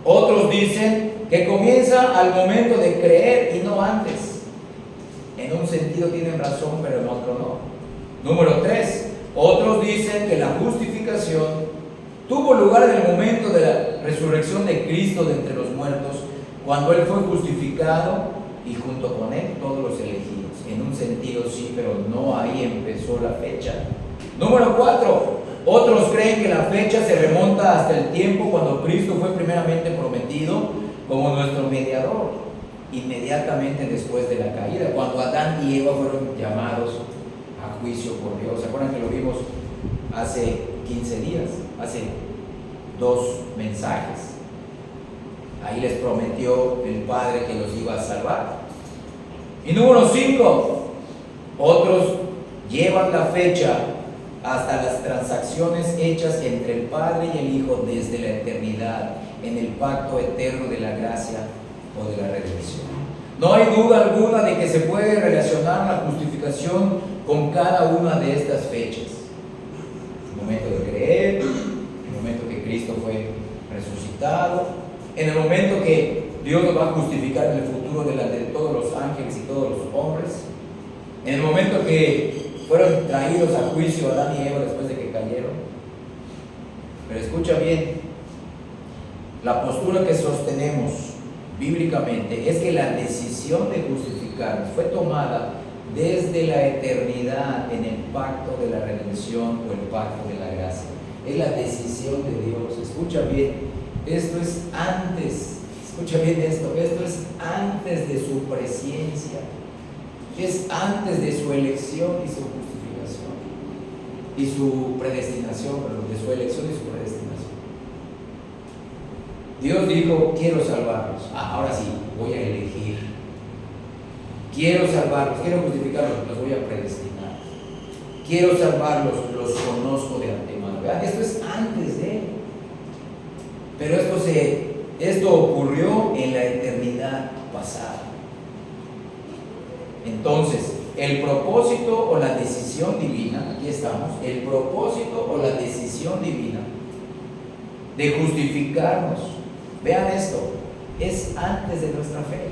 A: otros dicen que comienza al momento de creer y no antes. En un sentido tienen razón, pero en otro no. Número 3, otros dicen que la justificación tuvo lugar en el momento de la resurrección de Cristo de entre los muertos, cuando Él fue justificado y junto con Él todos los elegidos. En un sentido sí, pero no ahí empezó la fecha. Número 4, otros creen que la fecha se remonta hasta el tiempo cuando Cristo fue primeramente prometido como nuestro mediador, inmediatamente después de la caída, cuando Adán y Eva fueron llamados a juicio por Dios. ¿Se acuerdan que lo vimos hace 15 días? Hace 2 mensajes. Ahí les prometió el Padre que los iba a salvar. Y número 5, otros llevan la fecha hasta las transacciones hechas entre el Padre y el Hijo desde la eternidad, en el pacto eterno de la gracia o de la redención. No hay duda alguna de que se puede relacionar la justificación con cada una de estas fechas. El momento de creer, el momento que Cristo fue resucitado, en el momento que Dios nos va a justificar en el futuro delante de todos los ángeles y todos los hombres, en el momento que fueron traídos a juicio Adán y Eva después de que cayeron. Pero escucha bien, la postura que sostenemos bíblicamente es que la decisión de justificarnos fue tomada desde la eternidad en el pacto de la redención o el pacto de la gracia. Es la decisión de Dios. Escucha bien, Esto es antes, escucha bien esto es antes de su presencia, es antes de su elección y su justificación, y su predestinación, perdón, de su elección y su predestinación. Dios dijo, quiero salvarlos. Ahora sí, voy a elegir. Quiero salvarlos, quiero justificarlos, los voy a predestinar. Quiero salvarlos, los conozco de antemano. Vean, esto es antes de él. Pero esto ocurrió en la eternidad pasada. Entonces, el propósito o la decisión divina, aquí estamos, el propósito o la decisión divina de justificarnos, vean esto, es antes de nuestra fe.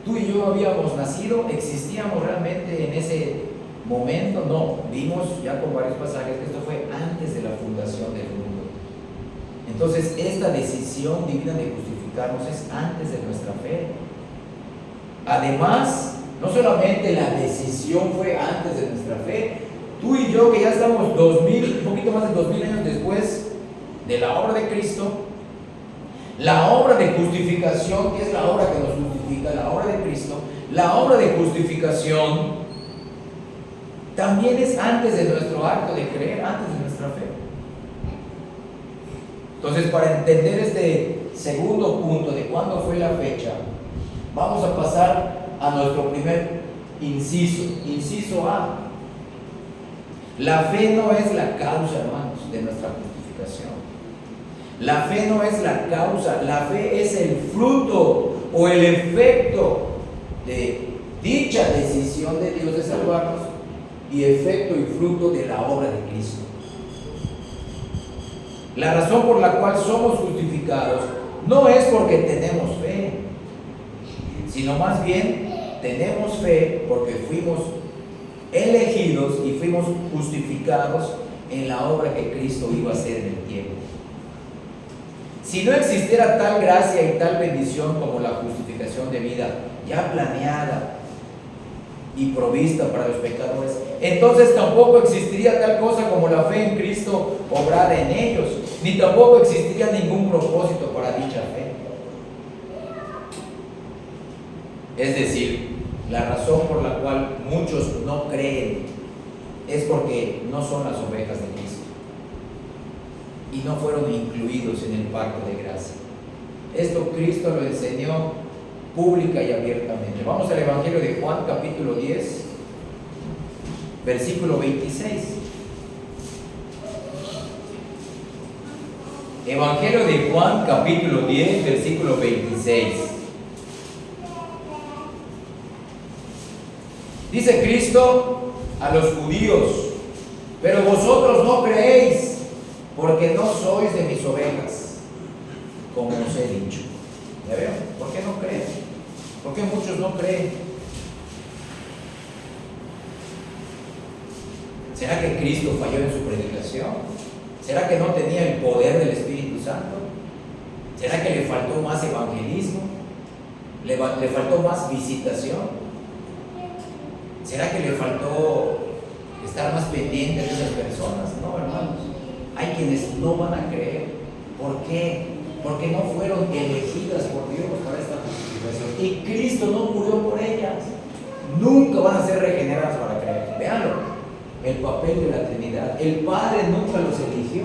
A: Tú y yo habíamos nacido, existíamos realmente en ese momento, no, vimos ya con varios pasajes que esto fue antes de la fundación del mundo. Entonces, esta decisión divina de justificarnos es antes de nuestra fe. Además, no solamente la decisión fue antes de nuestra fe, tú y yo que ya estamos un poquito más de 2000 años después de la obra de Cristo, la obra de justificación, que es la obra que nos justifica, la obra de Cristo, la obra de justificación también es antes de nuestro acto de creer, antes de nuestra fe. Entonces, para entender este segundo punto de cuándo fue la fecha, vamos a pasar a nuestro primer inciso A. La fe no es la causa, hermanos, de nuestra justificación. La fe no es la causa, la fe es el fruto o el efecto de dicha decisión de Dios de salvarnos y efecto y fruto de la obra de Cristo. La razón por la cual somos justificados no es porque tenemos fe, sino más bien tenemos fe porque fuimos elegidos y fuimos justificados en la obra que Cristo iba a hacer en el tiempo. Si no existiera tal gracia y tal bendición como la justificación de vida ya planeada y provista para los pecadores, entonces tampoco existiría tal cosa como la fe en Cristo obrada en ellos, ni tampoco existiría ningún propósito para dicha fe. Es decir, la razón por la cual muchos no creen es porque no son las ovejas de Cristo y no fueron incluidos en el pacto de gracia. Esto Cristo lo enseñó pública y abiertamente. Vamos al Evangelio de Juan, capítulo 10, versículo 26. Evangelio de Juan, capítulo 10, versículo 26. Dice Cristo a los judíos: pero vosotros no creéis, porque no sois de mis ovejas, como os he dicho. ¿Ya veo? ¿Por qué no creen? ¿Por qué muchos no creen? ¿Será que Cristo falló en su predicación? ¿Será que no tenía el poder del Espíritu Santo? ¿Será que le faltó más evangelismo? ¿Le faltó más visitación? ¿Será que le faltó estar más pendiente de esas personas? No, hermanos. Hay quienes no van a creer. ¿Por qué? Porque no fueron elegidas por Dios para esta justificación. Y Cristo no murió por ellas. Nunca van a ser regeneradas para creer. Véanlo. El papel de la Trinidad. El Padre nunca los eligió.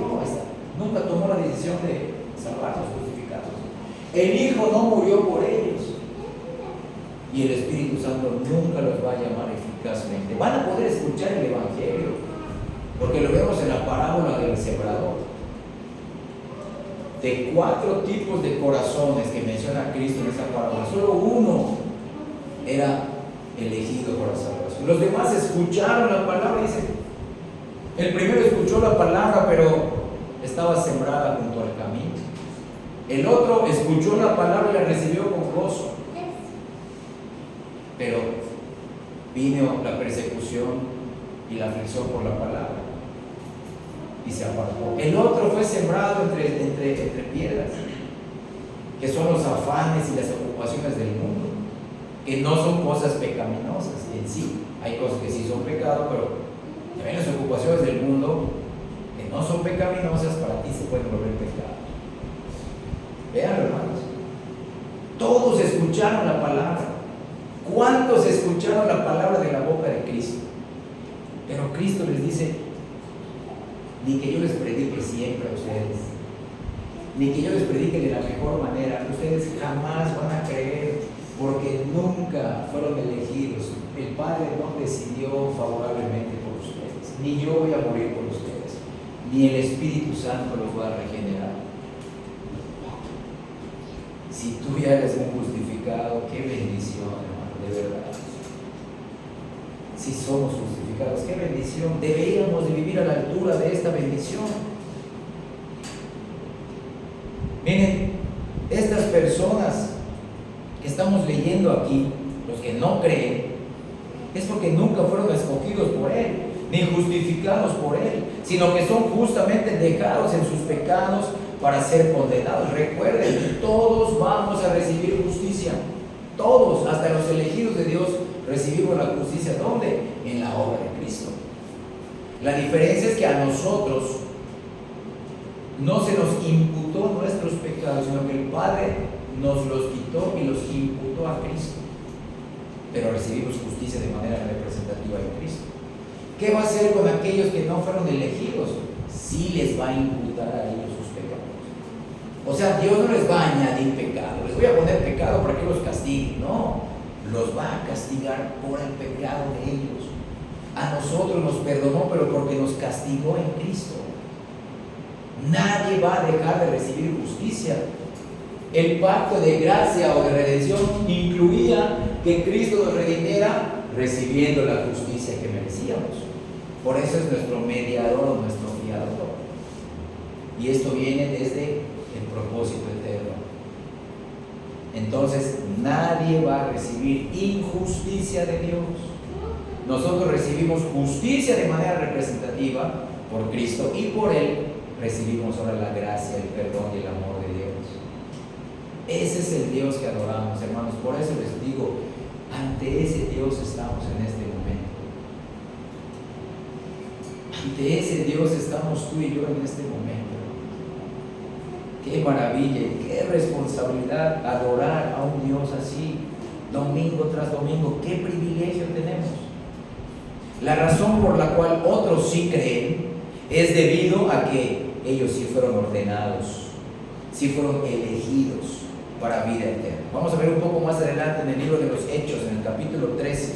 A: Nunca tomó la decisión de salvarlos, justificarlos. El Hijo no murió por ellos. Y el Espíritu Santo nunca los va a llamar eficazmente. Van a poder escuchar el Evangelio, porque lo vemos en la parábola del sembrador. De 4 tipos de corazones que menciona Cristo en esa parábola, solo uno era elegido para salvación. Los demás escucharon la palabra, dice. El primero escuchó la palabra, pero estaba sembrada junto al camino. El otro escuchó la palabra y la recibió con gozo. Pero vino la persecución y la aflicción por la palabra y se apartó. El otro fue sembrado entre piedras, que son los afanes y las ocupaciones del mundo, que no son cosas pecaminosas en sí. Hay cosas que sí son pecado, pero también las ocupaciones del mundo, que no son pecaminosas, para ti se pueden volver pecado. Vean, hermanos, todos escucharon la palabra. ¿Cuántos escucharon la palabra de la boca de Cristo? Pero Cristo les dice: ni que yo les predique siempre a ustedes, ni que yo les predique de la mejor manera. Ustedes jamás van a creer, porque nunca fueron elegidos. El Padre no decidió favorablemente por ustedes, ni yo voy a morir por ustedes, ni el Espíritu Santo los va a regenerar. Si tú ya eres un justificado, qué bendición, hermano, de verdad. Si somos justificados, qué bendición. Deberíamos de vivir a la altura de esta bendición. Miren, estas personas que estamos leyendo aquí, los que no creen, es porque nunca fueron escogidos por Él, ni justificados por Él, sino que son justamente dejados en sus pecados para ser condenados. Recuerden, todos vamos a recibir justicia. Todos, hasta los elegidos de Dios, recibimos la justicia. ¿Dónde? En la obra de Cristo. La diferencia es que a nosotros no se nos imputó nuestros pecados, sino que el Padre nos los quitó y los imputó a Cristo. Pero recibimos justicia de manera representativa en Cristo. ¿Qué va a hacer con aquellos que no fueron elegidos? Sí les va a imputar a ellos sus pecados. O sea, Dios no les va a añadir pecado. Les voy a poner pecado para que los castigue. No, los va a castigar por el pecado de ellos. A nosotros nos perdonó, pero porque nos castigó en Cristo. Nadie va a dejar de recibir justicia. El pacto de gracia o de redención incluía que Cristo nos redimiera recibiendo la justicia que merecíamos. Por eso es nuestro mediador, nuestro fiador. Y esto viene desde el propósito eterno. Entonces, nadie va a recibir injusticia de Dios. Nosotros recibimos justicia de manera representativa por Cristo, y por Él recibimos ahora la gracia, el perdón y el amor de Dios. Ese es el Dios que adoramos, hermanos. Por eso les digo, ante ese Dios estamos en este momento. Ante ese Dios estamos tú y yo en este momento. Qué maravilla y qué responsabilidad adorar a un Dios así, domingo tras domingo. Qué privilegio tenemos. La razón por la cual otros sí creen es debido a que ellos sí fueron ordenados, sí fueron elegidos para vida eterna. Vamos a ver un poco más adelante en el libro de los Hechos, en el capítulo 13,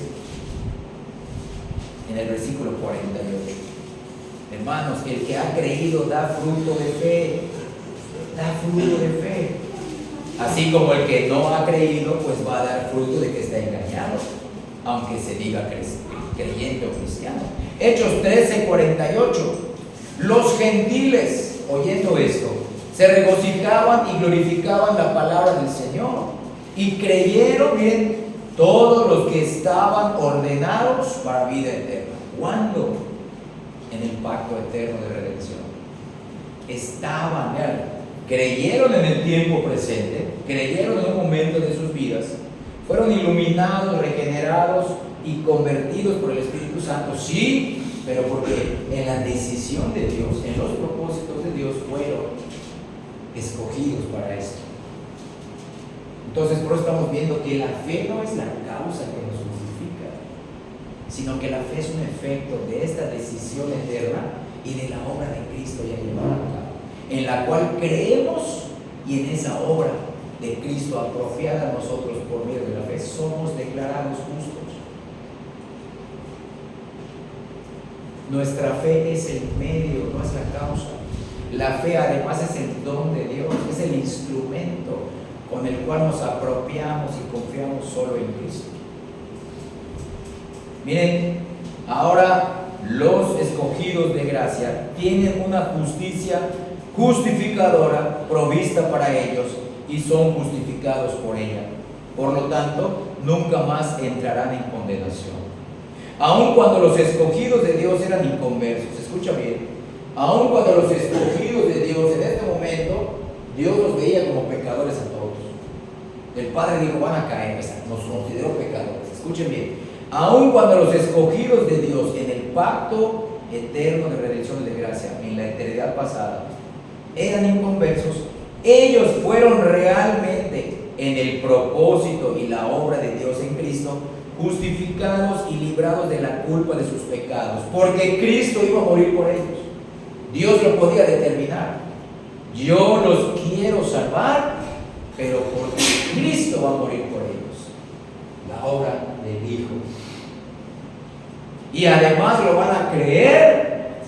A: en el versículo 48. Hermanos, el que ha creído da fruto de fe, da fruto de fe. Así como el que no ha creído, pues va a dar fruto de que está engañado, aunque se diga creyente o cristiano. Hechos 13, 48. Los gentiles, oyendo esto, se regocijaban y glorificaban la palabra del Señor, y creyeron, miren, todos los que estaban ordenados para vida eterna. ¿Cuándo? En el pacto eterno de redención. Estaban, vean, creyeron en el tiempo presente, creyeron en un momento de sus vidas, fueron iluminados, regenerados y convertidos por el Espíritu Santo, sí, pero porque en la decisión de Dios, en los propósitos de Dios, fueron escogidos para esto. Entonces, por eso estamos viendo que la fe no es la causa que nos justifica, sino que la fe es un efecto de esta decisión eterna y de la obra de Cristo ya llevada a cabo, en la cual creemos, y en esa obra de Cristo apropiada a nosotros por medio de la fe somos declarados justos. Nuestra fe es el medio, no es la causa. La fe además es el don de Dios, es el instrumento con el cual nos apropiamos y confiamos solo en Cristo. Miren, ahora los escogidos de gracia tienen una justicia justificadora provista para ellos y son justificados por ella. Por lo tanto, nunca más entrarán en condenación. Aun cuando los escogidos de Dios eran inconversos, escucha bien, aun cuando los escogidos de Dios en este momento, Dios los veía como pecadores a todos. El Padre dijo, van a caer, nos consideró pecadores. Escuchen bien, aun cuando los escogidos de Dios en el pacto eterno de redención y de gracia, en la eternidad pasada, eran inconversos, Ellos fueron realmente en el propósito y la obra de Dios en Cristo, justificados y librados de la culpa de sus pecados, porque Cristo iba a morir por ellos. Dios lo podía determinar. Yo los quiero salvar, pero porque Cristo va a morir por ellos. La obra del Hijo. Y además lo van a creer,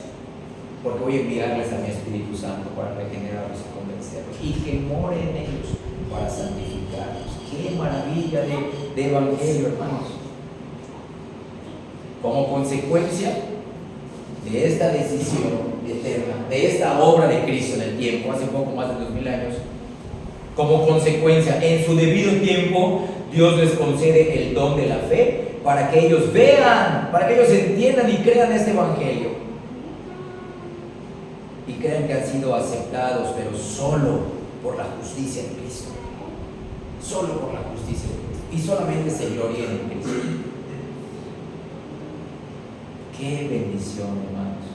A: porque voy a enviarles a mi Espíritu Santo para regenerarlos y convencerlos, y que more en ellos para santificarlos. ¡Qué maravilla de evangelio, hermanos! Como consecuencia de esta decisión eterna, de esta obra de Cristo en el tiempo, hace poco más de 2000 años, como consecuencia, en su debido tiempo, Dios les concede el don de la fe para que ellos vean, para que ellos entiendan y crean este evangelio. Y crean que han sido aceptados, pero solo por la justicia de Cristo. Solo por la justicia de Cristo. Y solamente se glorien en Cristo. ¡Qué bendición, hermanos!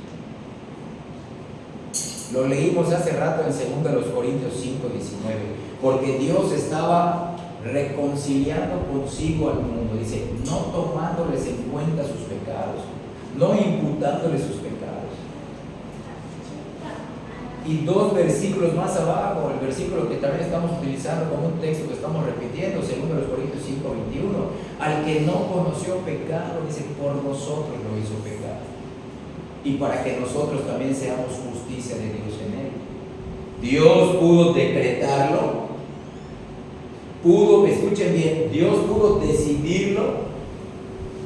A: Lo leímos hace rato en 2 Corintios 5, 19. Porque Dios estaba reconciliando consigo al mundo. Dice, no tomándoles en cuenta sus pecados, no imputándoles sus pecados. Y 2 versículos más abajo, el versículo que también estamos utilizando como un texto que estamos repitiendo, 2 Corintios 5, 21. Al que no conoció pecado, dice, por nosotros lo hizo pecado. Y para que nosotros también seamos justicia de Dios en él. Dios pudo decretarlo, escuchen bien, Dios pudo decidirlo,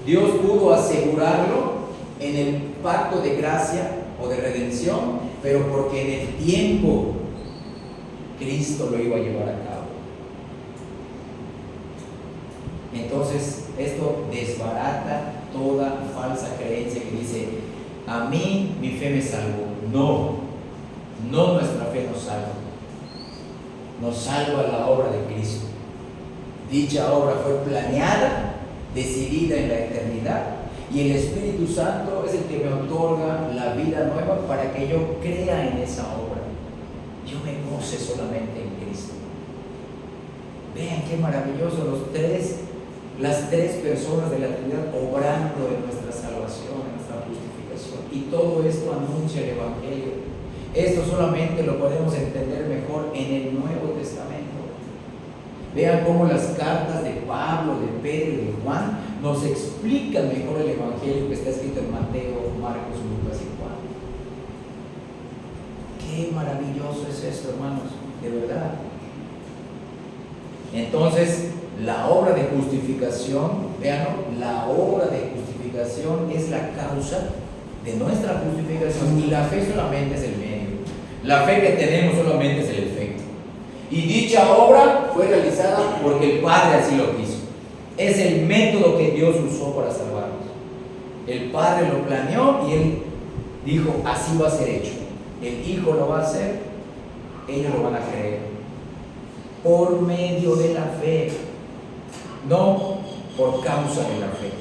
A: Dios pudo asegurarlo en el pacto de gracia o de redención, pero porque en el tiempo Cristo lo iba a llevar a cabo. Entonces, esto desbarata toda falsa creencia que dice, a mí mi fe me salvó. No, nuestra fe nos salva. Nos salva la obra de Cristo. Dicha obra fue planeada, decidida en la eternidad, y el Espíritu Santo es el que me otorga la vida nueva para que yo crea en esa obra. Yo me goce solamente en Cristo. Vean qué maravilloso las tres personas de la Trinidad obrando en nuestra salvación, en nuestra justificación. Y todo esto anuncia el Evangelio. Esto solamente lo podemos entender mejor en el Nuevo Testamento. Vean cómo las cartas de Pablo, de Pedro y de Juan nos explican mejor el Evangelio que está escrito en Mateo, Marcos, Lucas y Juan. Qué maravilloso es esto, hermanos, de verdad. Entonces, la obra de justificación, veanlo, la obra de justificación es la causa de nuestra justificación y la fe solamente es el medio. La fe que tenemos solamente es el efecto. Y dicha obra fue realizada porque el Padre así lo quiso. Es el método que Dios usó para salvarnos. El Padre lo planeó y Él dijo, así va a ser hecho. El Hijo lo va a hacer, ellos lo van a creer. Por medio de la fe, no por causa de la fe.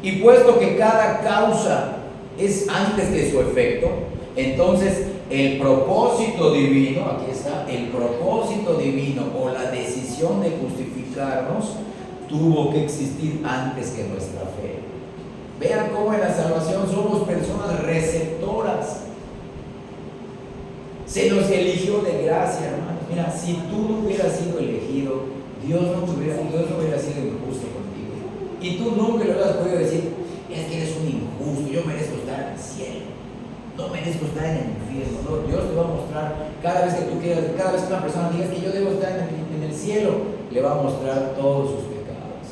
A: Y puesto que cada causa es antes que su efecto, entonces el propósito divino, aquí está, el propósito divino o la decisión de justificarnos tuvo que existir antes que nuestra fe. Vean cómo en la salvación somos personas receptoras. Se nos eligió de gracia, hermanos. Mira, si tú no hubieras sido elegido, Dios no hubiera sido injusto contigo. Y tú nunca le hubieras podido decir, es que eres un injusto, yo merezco estar en el cielo, no merezco estar en el infierno. No, Dios te va a mostrar, cada vez que tú quieras, cada vez que una persona diga que yo debo estar en el cielo, le va a mostrar todos sus pecados.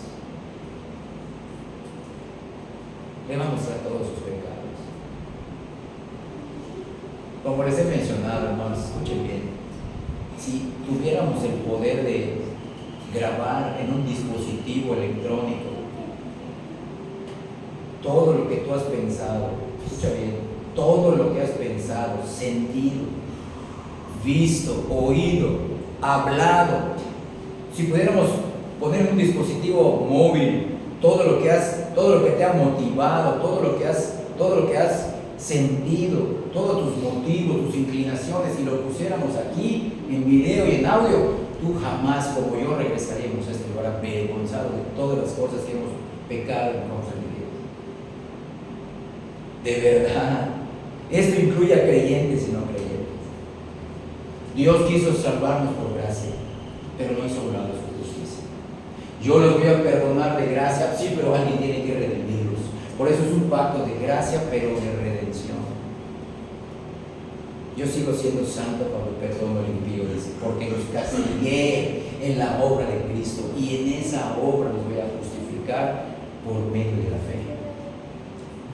A: Le va a mostrar todos sus pecados. Como les he mencionado, hermanos, escuchen bien. Si tuviéramos el poder de grabar en un dispositivo electrónico todo lo que tú has pensado, escucha bien, todo lo que has pensado, sentido, visto, oído, hablado, si pudiéramos poner en un dispositivo móvil todo lo que te ha motivado, todo lo que has sentido, todos tus motivos, tus inclinaciones, y lo pusiéramos aquí en video y en audio, tú jamás, como yo, regresaríamos a este lugar avergonzado de todas las cosas que hemos pecado en contra de Dios. De verdad, esto incluye a creyentes y no creyentes. Dios quiso salvarnos por gracia, pero no hizo a un lado su justicia. Yo los voy a perdonar de gracia, sí, pero alguien tiene que redimirlos. Por eso es un pacto de gracia, pero de redención. Yo sigo siendo santo cuando perdono al impío, porque los castigué en la obra de Cristo, y en esa obra los voy a justificar por medio de la fe.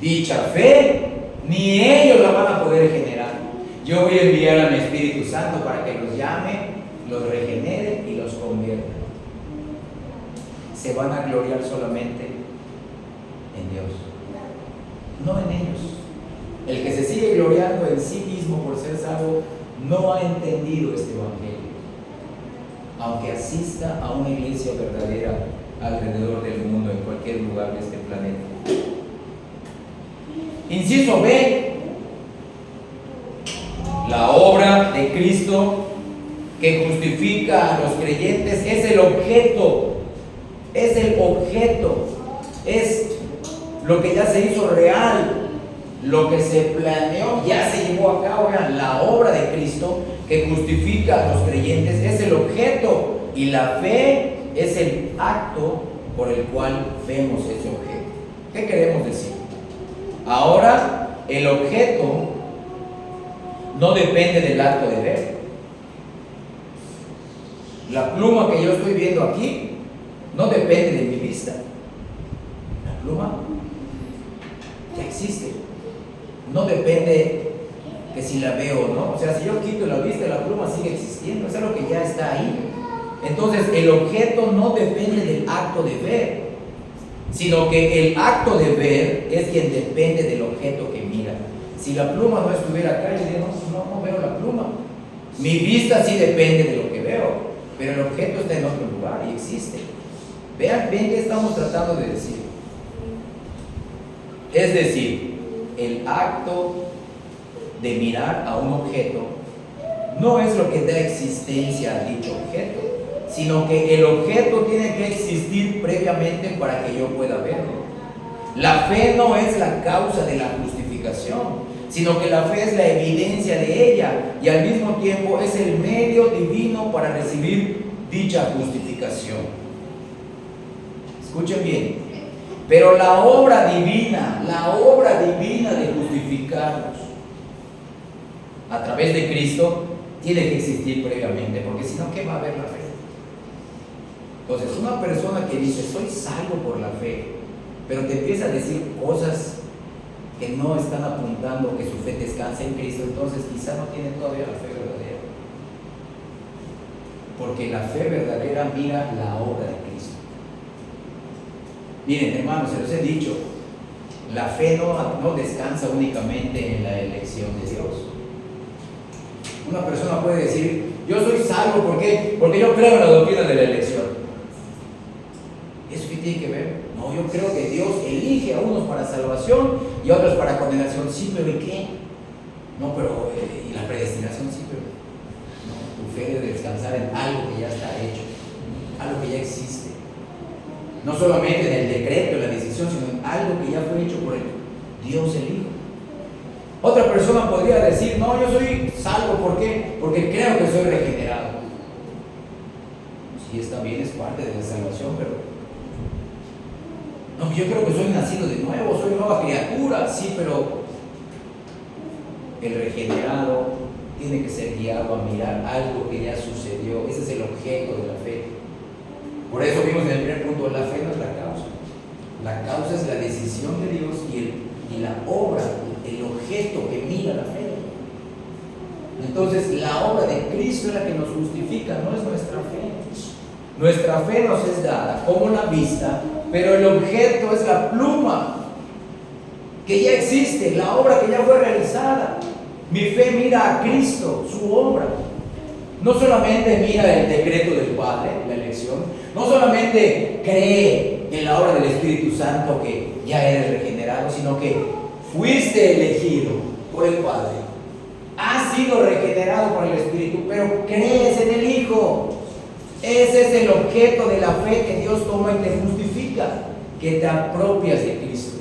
A: Dicha fe, ni ellos la van a poder generar. Yo voy a enviar a mi Espíritu Santo para que los llame, los regenere y los convierta. Se van a gloriar solamente en Dios, no en ellos. El que se sigue gloriando en sí mismo por ser salvo no ha entendido este evangelio, aunque asista a una iglesia verdadera alrededor del mundo, en cualquier lugar de este planeta. Inciso B: la obra de Cristo que justifica a los creyentes es el objeto, es lo que ya se hizo real, lo que se planeó ya se llevó a cabo. Vean, la obra de Cristo que justifica a los creyentes es el objeto, y la fe es el acto por el cual vemos ese objeto. ¿Qué queremos decir? Ahora, el objeto no depende del acto de ver. La pluma que yo estoy viendo aquí no depende de mi vista. La pluma ya existe. No depende que si la veo o no. O sea, si yo quito la vista, la pluma sigue existiendo. Es algo que ya está ahí. Entonces, el objeto no depende del acto de ver, sino que el acto de ver es quien depende del objeto que mira. Si la pluma no estuviera acá, yo diría, no veo la pluma. Mi vista sí depende de lo que veo, pero el objeto está en otro lugar y existe. Vean qué estamos tratando de decir. Es decir, el acto de mirar a un objeto no es lo que da existencia a dicho objeto, sino que el objeto tiene que existir previamente para que yo pueda verlo. La fe no es la causa de la justificación, sino que la fe es la evidencia de ella, y al mismo tiempo es el medio divino para recibir dicha justificación. Escuchen bien, pero la obra divina de justificarnos a través de Cristo tiene que existir previamente, porque si no, ¿qué va a haber la fe? Entonces, una persona que dice, soy salvo por la fe, pero te empieza a decir cosas que no están apuntando que su fe descanse en Cristo, entonces quizá no tiene todavía la fe verdadera. Porque la fe verdadera mira la obra de Cristo. Miren, hermanos, se los he dicho, la fe no descansa únicamente en la elección de Dios. Una persona puede decir, yo soy salvo, ¿por qué? Porque yo creo en la doctrina de la elección. ¿Eso qué tiene que ver? No, yo creo que Dios elige a unos para salvación y a otros para condenación. Sí, pero ¿y qué? No, pero ¿y la predestinación? Sí, pero no, tu fe debe descansar en algo que ya está hecho, algo que ya existe. No solamente en el decreto, en la decisión, sino en algo que ya fue hecho por el Dios el Hijo. Otra persona podría decir, no, yo soy salvo, ¿por qué? Porque creo que soy regenerado. Sí, está bien, es parte de la salvación, pero no, yo creo que soy nacido de nuevo, soy nueva criatura. Sí, pero el regenerado tiene que ser guiado a mirar algo que ya sucedió. Ese es el objeto de la fe. Por eso vimos en el primer punto, la fe no es la causa. La causa es la decisión de Dios y la obra, el objeto que mira la fe. Entonces, la obra de Cristo es la que nos justifica, no es nuestra fe. Nuestra fe nos es dada como la vista, pero el objeto es la pluma que ya existe, la obra que ya fue realizada. Mi fe mira a Cristo, su obra. No solamente mira el decreto del Padre, la elección, no solamente cree en la obra del Espíritu Santo que ya eres regenerado, sino que fuiste elegido por el Padre, has sido regenerado por el Espíritu, pero crees en el Hijo. Ese es el objeto de la fe que Dios toma y te justifica, que te apropias de Cristo,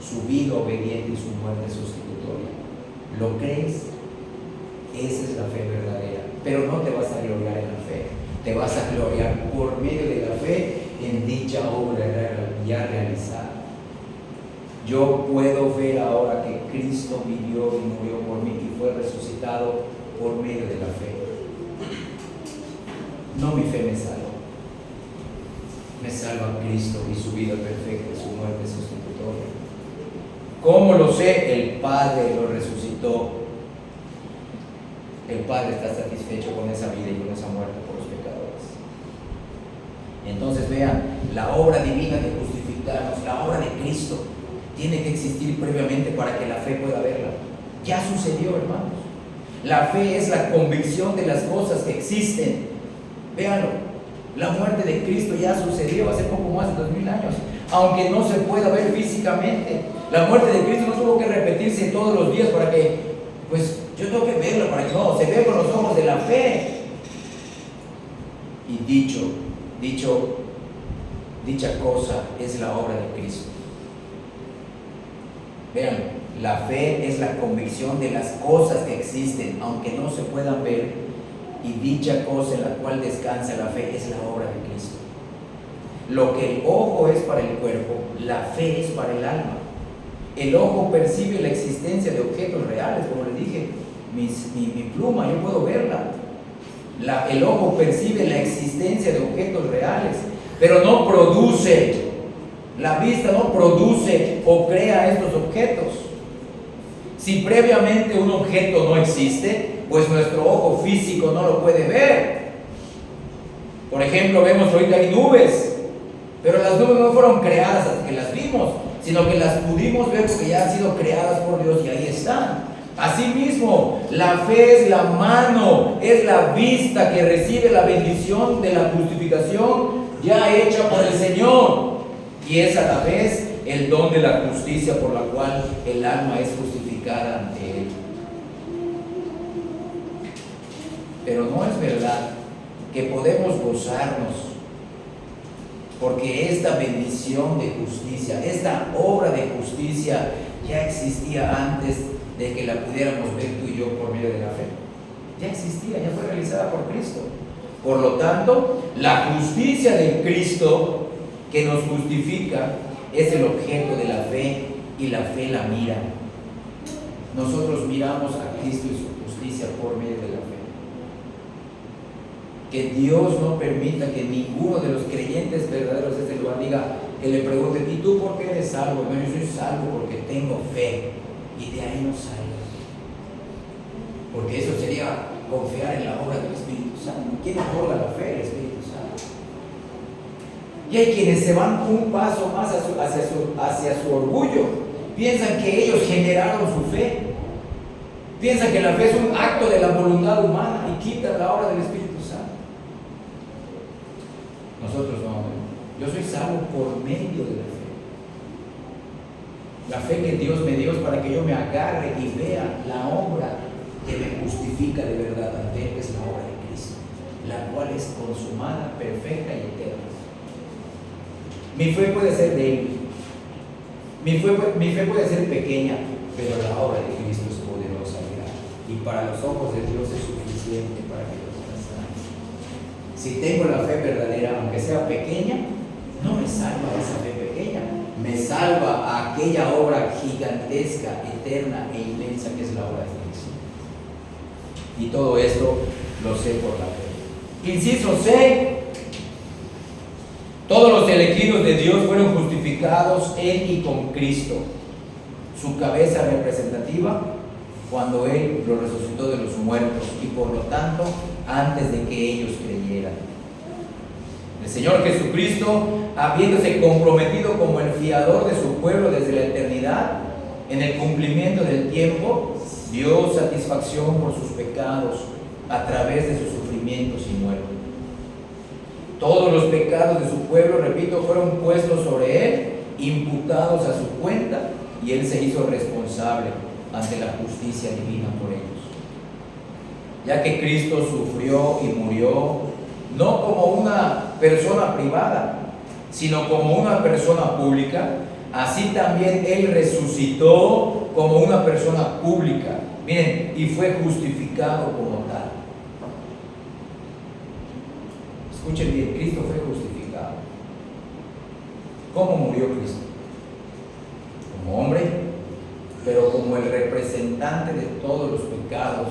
A: su vida obediente y su muerte sustitutoria. ¿Lo crees? Esa es la fe verdadera. Pero no te vas a gloriar en la fe, te vas a gloriar por medio de la fe en dicha obra ya realizada. Yo puedo ver ahora que Cristo vivió y murió por mí y fue resucitado por medio de la fe. No mi fe me salva. Me salva Cristo y su vida perfecta y su muerte sustitutoria. ¿Cómo lo sé? El Padre lo resucitó. El Padre está satisfecho con esa vida y con esa muerte por los pecadores. Entonces vean, la obra divina de justificarnos, la obra de Cristo, tiene que existir previamente para que la fe pueda verla. Ya sucedió, hermanos. La fe es la convicción de las cosas que existen. Véanlo, la muerte de Cristo ya sucedió hace poco más de 2000 años, aunque no se pueda ver físicamente. La muerte de Cristo no tuvo que repetirse todos los días para que, pues, yo tengo que verlo para que no, se ve con los ojos de la fe. Y dicha cosa es la obra de Cristo. Vean, la fe es la convicción de las cosas que existen, aunque no se puedan ver, y dicha cosa en la cual descansa la fe es la obra de Cristo. Lo que el ojo es para el cuerpo, la fe es para el alma. El ojo percibe la existencia de objetos reales, como les dije, mi pluma, yo puedo verla. El ojo percibe la existencia de objetos reales, pero no produce. La vista no produce o crea estos objetos. Si previamente un objeto no existe, pues nuestro ojo físico no lo puede ver. Por ejemplo, vemos que ahorita hay nubes, pero las nubes no fueron creadas hasta que las vimos, sino que las pudimos ver porque ya han sido creadas por Dios y ahí están. Asimismo, la fe es la mano, es la vista que recibe la bendición de la justificación ya hecha por el Señor. Y es a la vez el don de la justicia por la cual el alma es justificada ante Él. Pero no es verdad que podemos gozarnos porque esta bendición de justicia, esta obra de justicia ya existía antes de que la pudiéramos ver tú y yo por medio de la fe. Ya existía, ya fue realizada por Cristo. Por lo tanto, la justicia de Cristo que nos justifica es el objeto de la fe y la fe la mira. Nosotros miramos a Cristo y su justicia por medio de la fe. Que Dios no permita que ninguno de los creyentes verdaderos de este lugar diga, que le pregunten, ¿y tú por qué eres salvo? Bueno, yo soy salvo porque tengo fe, y de ahí no salgas. Porque eso sería confiar en la obra del Espíritu Santo. ¿Quién otorga la fe? El Espíritu Santo. Y hay quienes se van un paso más hacia su orgullo. Piensan que ellos generaron su fe. Piensan que la fe es un acto de la voluntad humana y quitan la obra del Espíritu Santo. Nosotros no. Yo soy salvo por medio de la fe. La fe que Dios me dio es para que yo me agarre y vea la obra que me justifica de verdad ante Él, que es la obra de Cristo, la cual es consumada, perfecta y eterna. Mi fe puede ser débil, mi fe puede ser pequeña, pero la obra de Cristo es poderosa y grande, y para los ojos de Dios es suficiente para que los alcance. Si tengo la fe verdadera, aunque sea pequeña, no me salva esa fe pequeña, me salva aquella obra gigantesca, eterna e inmensa que es la obra de Cristo. Y todo esto lo sé por la fe. Inciso 6. Todos los elegidos de Dios fueron justificados en y con Cristo, su cabeza representativa, cuando Él lo resucitó de los muertos y por lo tanto antes de que ellos creyeran. El Señor Jesucristo, habiéndose comprometido como el fiador de su pueblo desde la eternidad, en el cumplimiento del tiempo, dio satisfacción por sus pecados a través de sus sufrimientos y muerte. Todos los pecados de su pueblo, repito, fueron puestos sobre Él, imputados a su cuenta, y Él se hizo responsable ante la justicia divina por ellos. Ya que Cristo sufrió y murió, no como una persona privada, sino como una persona pública, así también Él resucitó como una persona pública. Miren, y fue justificado como tal. Escuchen bien, Cristo fue justificado. ¿Cómo murió Cristo? Como hombre, pero como el representante de todos los pecados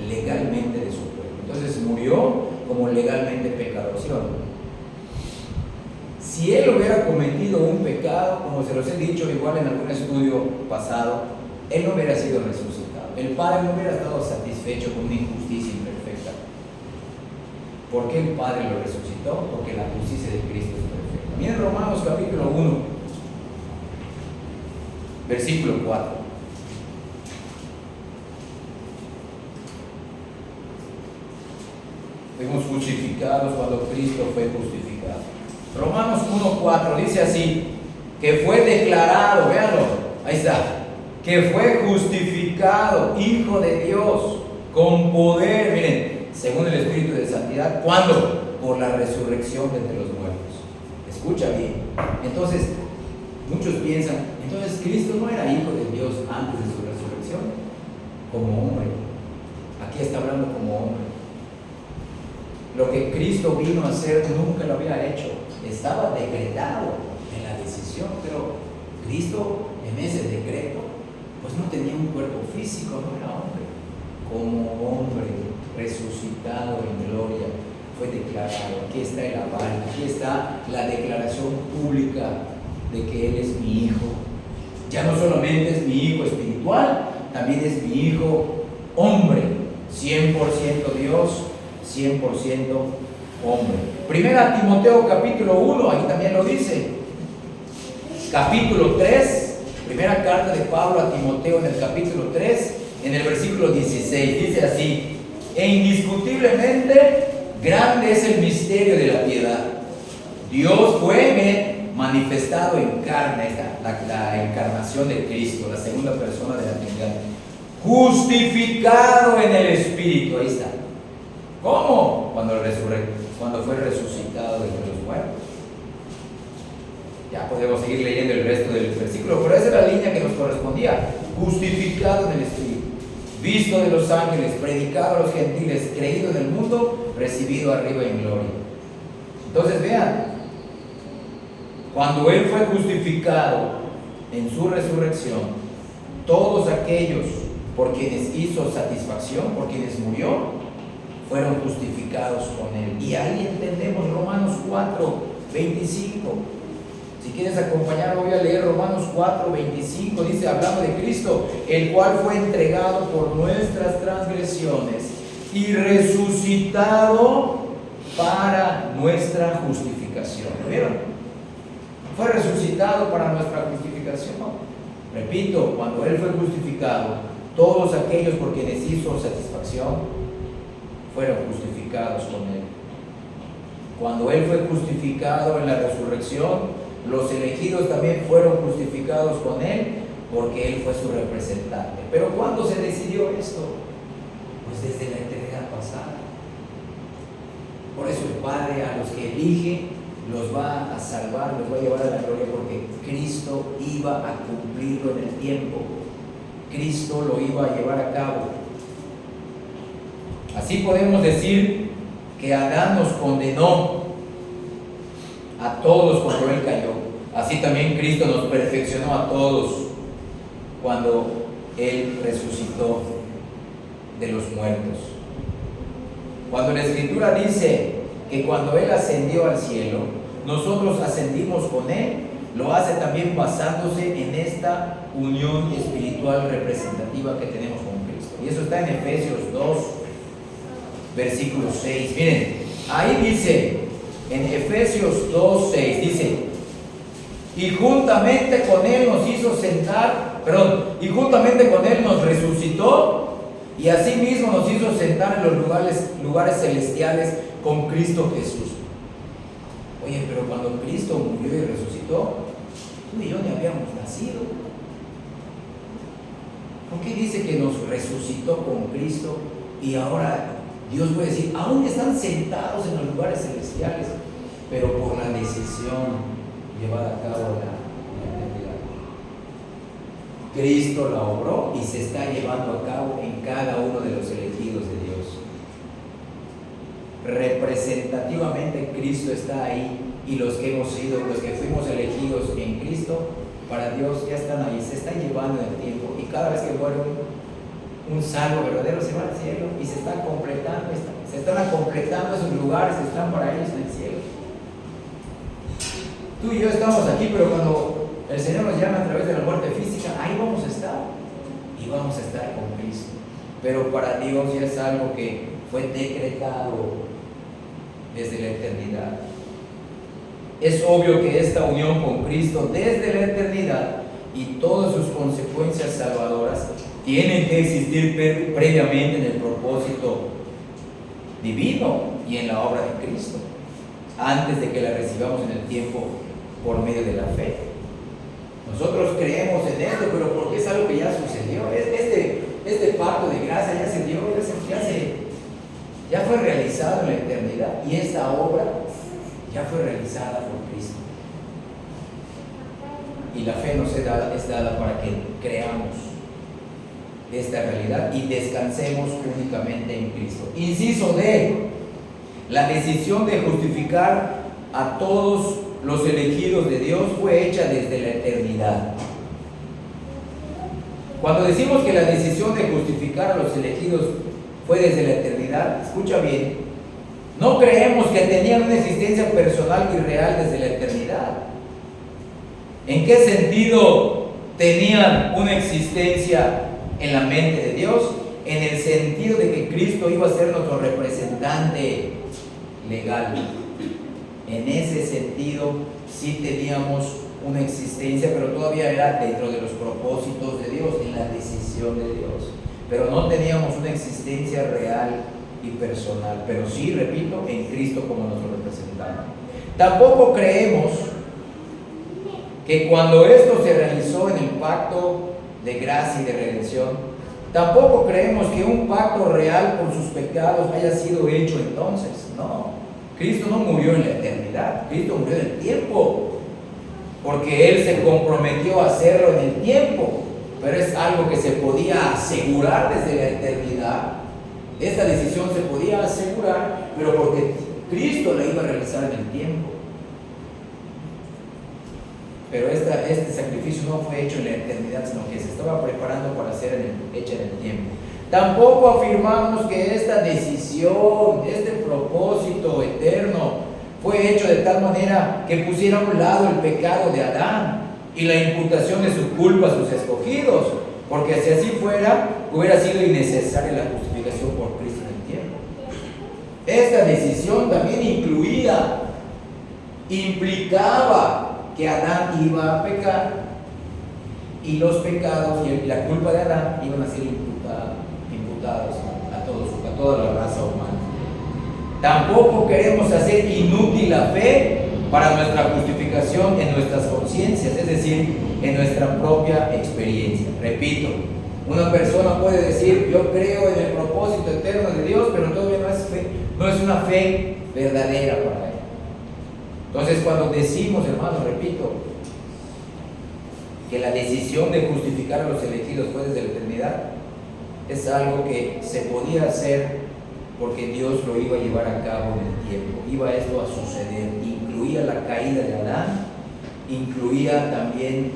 A: legalmente de su pueblo. Entonces murió como legalmente pecador, ¿sí o no? Si Él hubiera cometido un pecado, como se los he dicho igual en algún estudio pasado, Él no hubiera sido resucitado. El Padre no hubiera estado satisfecho con una injusticia imperfecta. ¿Por qué el Padre lo resucitó? Porque la justicia de Cristo es perfecta. Miren Romanos capítulo 1, versículo 4. Fuimos justificados cuando Cristo fue justificado. Romanos 1:4 dice así, que fue declarado, véanlo, ahí está, que fue justificado Hijo de Dios con poder, miren, según el Espíritu de Santidad. ¿Cuándo? Por la resurrección de entre los muertos. Escucha bien. Entonces, muchos piensan, entonces Cristo no era Hijo de Dios antes de su resurrección, como hombre. Aquí está hablando como hombre. Lo que Cristo vino a hacer nunca lo había hecho. Estaba decretado en la decisión, pero Cristo en ese decreto pues no tenía un cuerpo físico, no era hombre. Como hombre resucitado en gloria fue declarado. Aquí está el aval, aquí está la declaración pública de que Él es mi Hijo. Ya no solamente es mi Hijo espiritual, también es mi Hijo hombre, 100% Dios, 100% hombre. Primera Timoteo capítulo 1, ahí también lo dice. Capítulo 3, primera carta de Pablo a Timoteo en el capítulo 3, en el versículo 16, dice así: e indiscutiblemente grande es el misterio de la piedad. Dios fue manifestado en carne, la encarnación de Cristo, la segunda persona de la Trinidad, justificado en el Espíritu. Ahí está. ¿Cómo? Cuando fue resucitado de los muertos. Ya podemos seguir leyendo el resto del versículo, pero esa es la línea que nos correspondía. Justificado en el Espíritu, visto de los ángeles, predicado a los gentiles, creído en el mundo, recibido arriba en gloria. Entonces vean, cuando Él fue justificado en su resurrección, todos aquellos por quienes hizo satisfacción, por quienes murió, fueron justificados con Él. Y ahí entendemos Romanos 4:25. Si quieres acompañarme, voy a leer Romanos 4:25. Dice, hablando de Cristo, el cual fue entregado por nuestras transgresiones y resucitado para nuestra justificación. ¿Vieron? Fue resucitado para nuestra justificación. Repito, cuando Él fue justificado, todos aquellos por quienes hizo satisfacción fueron justificados con Él. Cuando Él fue justificado en la resurrección, los elegidos también fueron justificados con Él, porque Él fue su representante. Pero ¿cuándo se decidió esto? Pues desde la eternidad pasada. Por eso el Padre a los que elige los va a salvar, los va a llevar a la gloria, porque Cristo iba a cumplirlo en el tiempo. Cristo lo iba a llevar a cabo. Así podemos decir que Adán nos condenó a todos cuando Él cayó. Así también Cristo nos perfeccionó a todos cuando Él resucitó de los muertos. Cuando la Escritura dice que cuando Él ascendió al cielo, nosotros ascendimos con Él, lo hace también basándose en esta unión espiritual representativa que tenemos con Cristo. Y eso está en Efesios 2, versículo 6. Miren, ahí dice, en Efesios 2, 6, dice, y juntamente con Él nos hizo sentar, y juntamente con Él nos resucitó, y asimismo nos hizo sentar en los lugares celestiales con Cristo Jesús. Oye, pero cuando Cristo murió y resucitó, tú y yo ni habíamos nacido. ¿Por qué dice que nos resucitó con Cristo y ahora Dios puede decir, aún están sentados en los lugares celestiales, pero por la decisión llevada a cabo en la eternidad? Cristo la obró y se está llevando a cabo en cada uno de los elegidos de Dios. Representativamente Cristo está ahí, y los que hemos sido, los que fuimos elegidos en Cristo, para Dios ya están ahí, se están llevando en el tiempo, y cada vez que muere un salvo verdadero se va al cielo y se están completando esos lugares que están para ellos en el cielo. Tú y yo estamos aquí, pero cuando el Señor nos llama a través de la muerte física, ahí vamos a estar, y vamos a estar con Cristo. Pero para Dios ya es algo que fue decretado desde la eternidad. Es obvio que esta unión con Cristo desde la eternidad y todas sus consecuencias salvadoras tienen que existir previamente en el propósito divino y en la obra de Cristo, antes de que la recibamos en el tiempo por medio de la fe. Nosotros creemos en esto, pero porque es algo que ya sucedió. Este pacto de gracia ya se dio, ya fue realizado en la eternidad, y esta obra ya fue realizada por Cristo. Y la fe nos es dada para que creamos esta realidad y descansemos únicamente en Cristo. Inciso D: la decisión de justificar a todos los elegidos de Dios fue hecha desde la eternidad. Cuando decimos que la decisión de justificar a los elegidos fue desde la eternidad, escucha bien, no creemos que tenían una existencia personal y real desde la eternidad. ¿En qué sentido tenían una existencia en la mente de Dios? En el sentido de que Cristo iba a ser nuestro representante legal. En ese sentido sí teníamos una existencia, pero todavía era dentro de los propósitos de Dios, en la decisión de Dios. Pero no teníamos una existencia real y personal, pero sí, repito, en Cristo como nuestro representante. Tampoco creemos que cuando esto se realizó en el pacto de gracia y de redención, tampoco creemos que un pacto real por sus pecados haya sido hecho entonces. No, Cristo no murió en la eternidad, Cristo murió en el tiempo, porque Él se comprometió a hacerlo en el tiempo, pero es algo que se podía asegurar desde la eternidad. Esta decisión se podía asegurar, pero porque Cristo la iba a realizar en el tiempo. Pero este sacrificio no fue hecho en la eternidad, sino que se estaba preparando para ser hecha en el tiempo. Tampoco afirmamos que esta decisión, este propósito eterno, fue hecho de tal manera que pusiera a un lado el pecado de Adán y la imputación de su culpa a sus escogidos, porque si así fuera, hubiera sido innecesaria la justificación por Cristo en el tiempo. Esta decisión también implicaba que Adán iba a pecar, y los pecados y la culpa de Adán iban a ser imputados a toda la raza humana. Tampoco queremos hacer inútil la fe para nuestra justificación en nuestras conciencias, es decir, en nuestra propia experiencia. Repito, una persona puede decir, yo creo en el propósito eterno de Dios, pero todavía no es una fe verdadera para él. Entonces, cuando decimos, hermanos, repito, que la decisión de justificar a los elegidos fue desde la eternidad, es algo que se podía hacer porque Dios lo iba a llevar a cabo en el tiempo. Iba esto a suceder. Incluía la caída de Adán, incluía también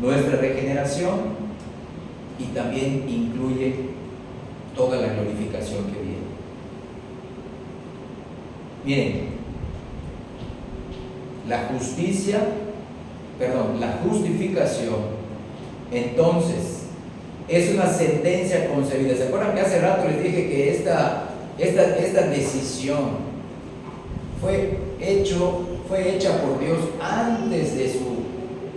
A: nuestra regeneración, y también incluye toda la glorificación que viene. Miren, la justificación, entonces, es una sentencia concebida. ¿Se acuerdan que hace rato les dije que esta decisión fue hecha por Dios antes de su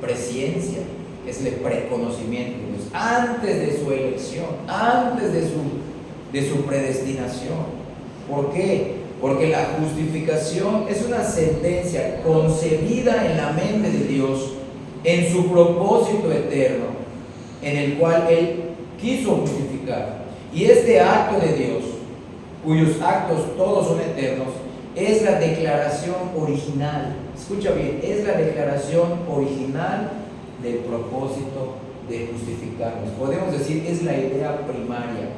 A: presencia? Es el preconocimiento de Dios, antes de su elección, antes de su predestinación. ¿Por qué? Porque la justificación es una sentencia concebida en la mente de Dios, en su propósito eterno, en el cual Él quiso justificar. Y este acto de Dios, cuyos actos todos son eternos, es la declaración original. Escucha bien, es la declaración original del propósito de justificarnos. Podemos decir, es la idea primaria,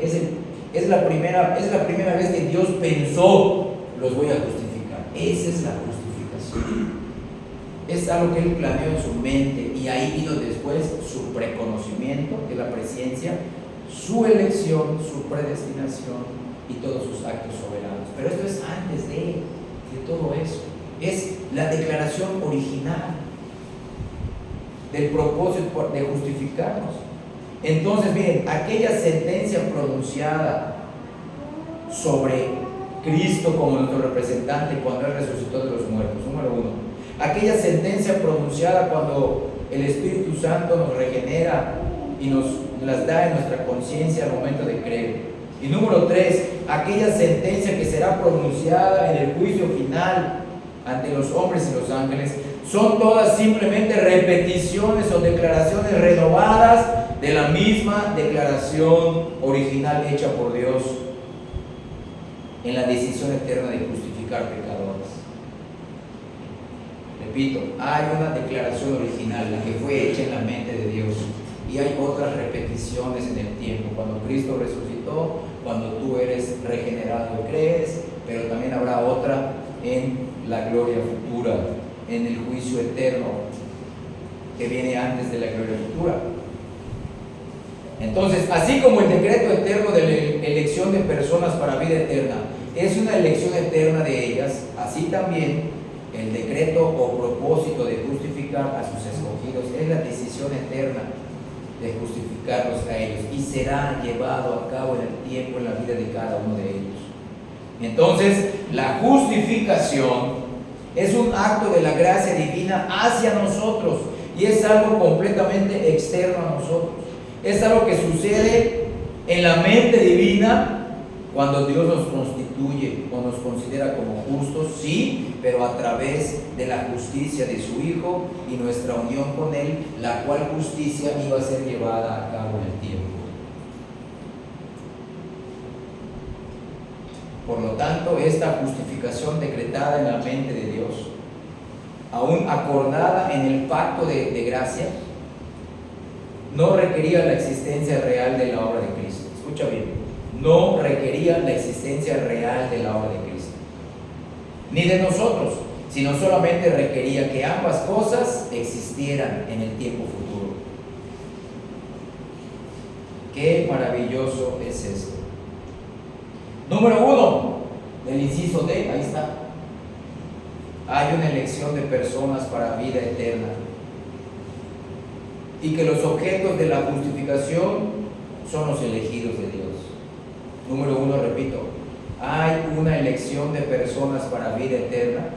A: es la primera vez que Dios pensó, los voy a justificar. Esa es la justificación. Es algo que Él planeó en su mente, y ahí vino después su preconocimiento, que es la presciencia, su elección, su predestinación y todos sus actos soberanos. Pero esto es antes de todo eso. Es la declaración original del propósito de justificarnos. Entonces, miren, aquella sentencia pronunciada sobre Cristo como nuestro representante cuando Él resucitó de los muertos, número uno. Aquella sentencia pronunciada cuando el Espíritu Santo nos regenera y nos las da en nuestra conciencia al momento de creer. Y número tres, aquella sentencia que será pronunciada en el juicio final ante los hombres y los ángeles, son todas simplemente repeticiones o declaraciones renovadas de la misma declaración original hecha por Dios en la decisión eterna de justificar pecadores. Repito, hay una declaración original, la que fue hecha en la mente de Dios, y hay otras repeticiones en el tiempo, cuando Cristo resucitó, cuando tú eres regenerado y crees, pero también habrá otra en la gloria futura, en el juicio eterno que viene antes de la gloria futura. Entonces, así como el decreto eterno de la elección de personas para vida eterna es una elección eterna de ellas, así también el decreto o propósito de justificar a sus escogidos es la decisión eterna de justificarlos a ellos, y será llevado a cabo en el tiempo, en la vida de cada uno de ellos. Entonces, la justificación es un acto de la gracia divina hacia nosotros, y es algo completamente externo a nosotros. Es algo que sucede en la mente divina cuando Dios nos constituye o nos considera como justos, sí, pero a través de la justicia de su Hijo y nuestra unión con Él, la cual justicia iba a ser llevada a cabo en el tiempo. Por lo tanto, esta justificación decretada en la mente de Dios, aún acordada en el pacto de gracia, no requería la existencia real de la obra de Cristo. Escucha bien, no requería la existencia real de la obra de Cristo, ni de nosotros, sino solamente requería que ambas cosas existieran en el tiempo futuro. Qué maravilloso es esto. Número 1 del inciso D, ahí está. Hay una elección de personas para vida eterna, y que los objetos de la justificación son los elegidos de Dios. Número 1, repito, hay una elección de personas para vida eterna,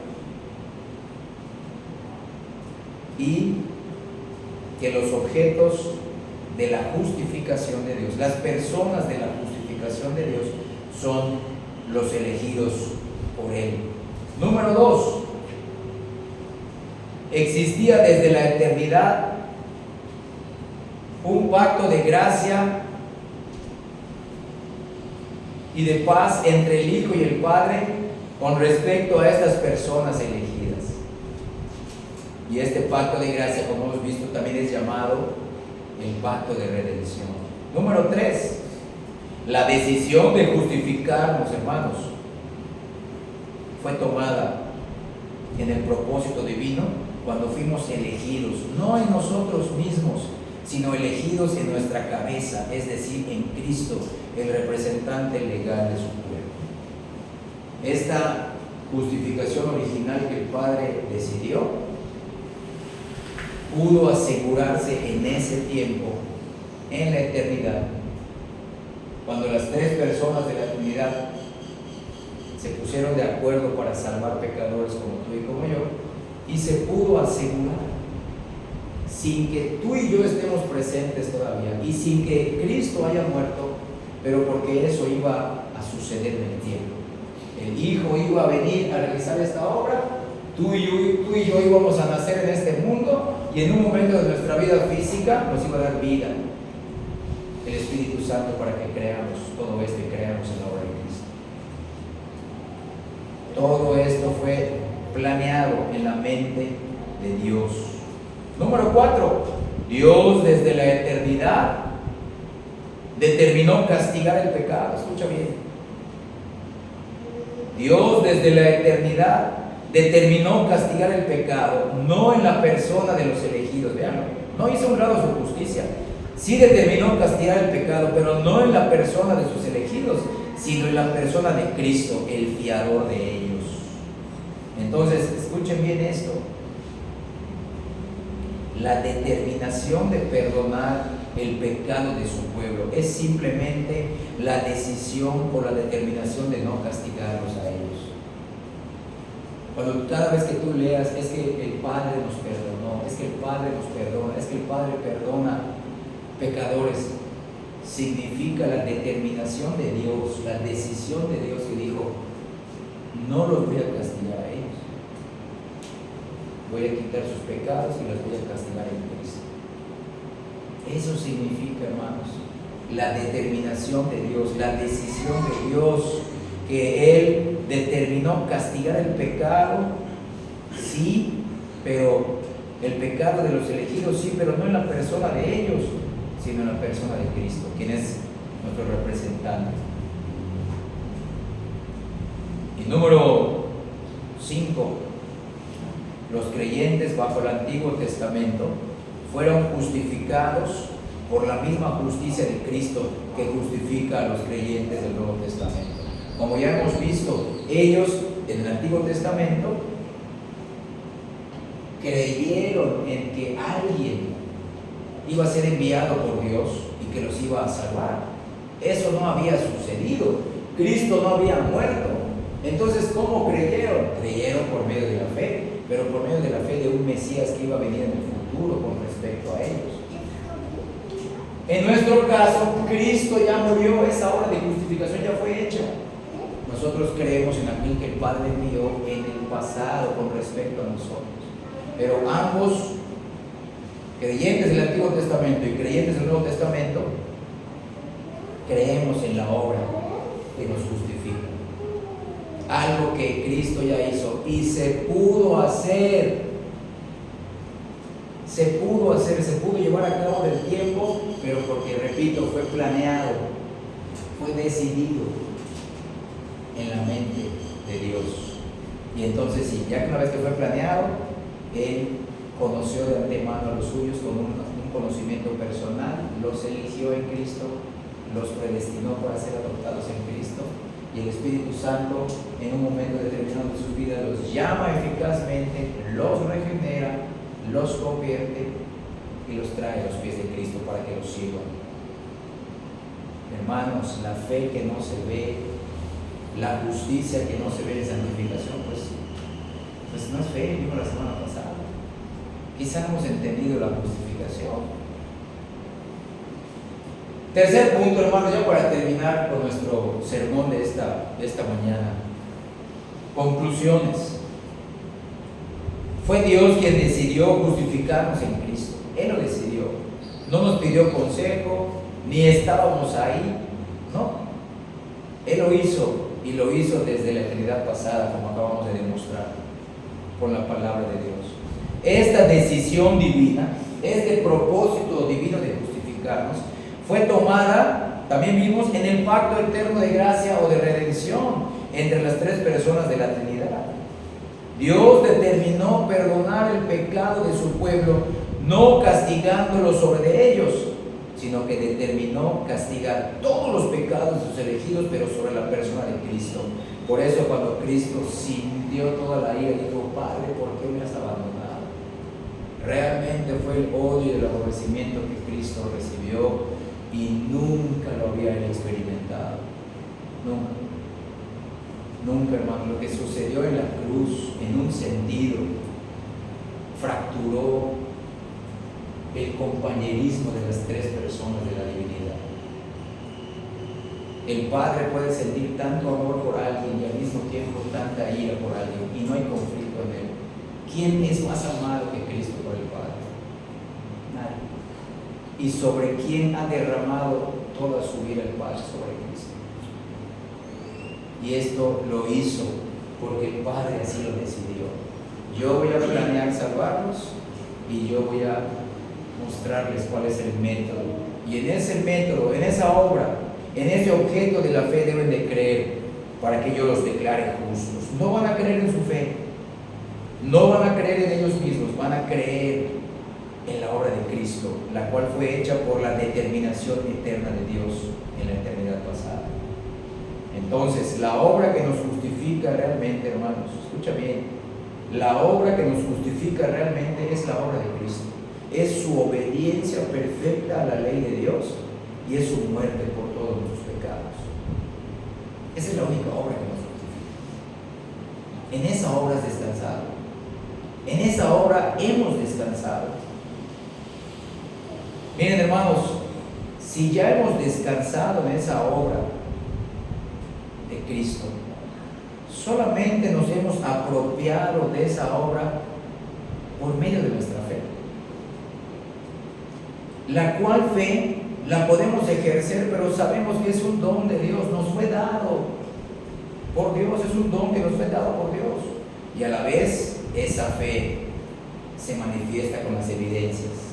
A: y que los objetos de la justificación de Dios, las personas de la justificación de Dios, son los elegidos por Él. Número 2, existía desde la eternidad un pacto de gracia y de paz entre el Hijo y el Padre con respecto a estas personas elegidas. Y este pacto de gracia, como hemos visto, también es llamado el pacto de redención. Número 3, la decisión de justificarnos, hermanos, fue tomada en el propósito divino cuando fuimos elegidos, no en nosotros mismos, sino elegidos en nuestra cabeza, es decir, en Cristo, el representante legal de su pueblo. Esta justificación original que el Padre decidió pudo asegurarse en ese tiempo, en la eternidad, cuando las tres personas de la Trinidad se pusieron de acuerdo para salvar pecadores como tú y como yo, y se pudo asegurar sin que tú y yo estemos presentes todavía, y sin que Cristo haya muerto, pero porque eso iba a suceder en el tiempo. El Hijo iba a venir a realizar esta obra, tú y yo íbamos a nacer en este mundo, y en un momento de nuestra vida física nos iba a dar vida, el Espíritu Santo para que creamos todo esto y creamos en la obra de Cristo. Todo esto fue planeado en la mente de Dios. Número 4, Dios desde la eternidad determinó castigar el pecado. Escucha bien. Dios desde la eternidad determinó castigar el pecado, no en la persona de los elegidos. Veanlo, no hizo a un lado su justicia. Sí determinó castigar el pecado, pero no en la persona de sus elegidos, sino en la persona de Cristo, el fiador de ellos. Entonces, escuchen bien esto. La determinación de perdonar el pecado de su pueblo es simplemente la decisión o la determinación de no castigarlos a ellos. Cuando cada vez que tú leas, es que el Padre nos perdonó, es que el Padre nos perdona, es que el Padre perdona pecadores, significa la determinación de Dios, la decisión de Dios que dijo: no los voy a castigar a ellos, voy a quitar sus pecados y los voy a castigar en Cristo. Eso significa, hermanos, la determinación de Dios, la decisión de Dios, que Él determinó castigar el pecado, sí, pero el pecado de los elegidos, sí, pero no en la persona de ellos, sino en la persona de Cristo, quien es nuestro representante. Y número 5, los creyentes bajo el Antiguo Testamento fueron justificados por la misma justicia de Cristo que justifica a los creyentes del Nuevo Testamento. Como ya hemos visto, ellos en el Antiguo Testamento creyeron en que alguien iba a ser enviado por Dios y que los iba a salvar. Eso no había sucedido. Cristo no había muerto. Entonces, ¿cómo creyeron? Creyeron por medio de la fe, pero por medio de la fe de un Mesías que iba a venir en el futuro con respecto a ellos. En nuestro caso, Cristo ya murió, esa obra de justificación ya fue hecha. Nosotros creemos en aquel que el Padre envió en el pasado con respecto a nosotros. Pero ambos, creyentes del Antiguo Testamento y creyentes del Nuevo Testamento, creemos en la obra que nos justifica. Algo que Cristo ya hizo y se pudo hacer. Se pudo llevar a cabo del tiempo, pero porque, repito, fue planeado, fue decidido en la mente de Dios. Y entonces, sí, ya que una vez que fue planeado, Él conoció de antemano a los suyos con un conocimiento personal, los eligió en Cristo, los predestinó para ser adoptados en Cristo, y el Espíritu Santo en un momento determinado de sus vidas los llama eficazmente, los regenera, los convierte y los trae a los pies de Cristo para que los sirvan. Hermanos, la fe que no se ve, la justicia que no se ve en santificación, pues no es fe. Vimos la semana pasada. Quizá no hemos entendido la justificación. Tercer punto, hermanos, ya para terminar con nuestro sermón de esta mañana. Conclusiones. Fue Dios quien decidió justificarnos en Cristo. Él lo decidió. No nos pidió consejo, ni estábamos ahí. No. Él lo hizo, y lo hizo desde la eternidad pasada, como acabamos de demostrar, con la palabra de Dios. Esta decisión divina, este propósito divino de justificarnos, fue tomada, también vimos, en el pacto eterno de gracia o de redención entre las tres personas de la Trinidad. Dios determinó perdonar el pecado de su pueblo, no castigándolo sobre de ellos, sino que determinó castigar todos los pecados de sus elegidos, pero sobre la persona de Cristo. Por eso, cuando Cristo sintió toda la ira, dijo: Padre, ¿por qué me has abandonado? Realmente fue el odio y el aborrecimiento que Cristo recibió, y nunca lo había él experimentado. Nunca. Nunca, hermano. Lo que sucedió en la cruz, en un sentido, fracturó el compañerismo de las tres personas de la divinidad. El Padre puede sentir tanto amor por alguien y al mismo tiempo tanta ira por alguien, y no hay conflicto en él. ¿Quién es más amado que Cristo por el Padre? Nadie. ¿Y sobre quién ha derramado toda su vida el Padre sobre Cristo. Y esto lo hizo porque el Padre así lo decidió. Yo voy a planear salvarlos y yo voy a mostrarles cuál es el método. Y en ese método, en esa obra, en ese objeto de la fe deben de creer para que yo los declare justos. No van a creer en su fe, no van a creer en ellos mismos, van a creer en la obra de Cristo, la cual fue hecha por la determinación eterna de Dios en la eternidad pasada. Entonces, la obra que nos justifica realmente, hermanos, escucha bien, la obra que nos justifica realmente es la obra de Cristo. Es su obediencia perfecta a la ley de Dios y es su muerte por todos nuestros pecados. Esa es la única obra que nos justifica. En esa obra has descansado. En esa obra hemos descansado. Miren, hermanos, si ya hemos descansado en esa obra de Cristo, solamente nos hemos apropiado de esa obra por medio de nuestra fe, la cual fe la podemos ejercer, pero sabemos que es un don de Dios, nos fue dado por Dios, es un don que nos fue dado por Dios, y a la vez esa fe se manifiesta con las evidencias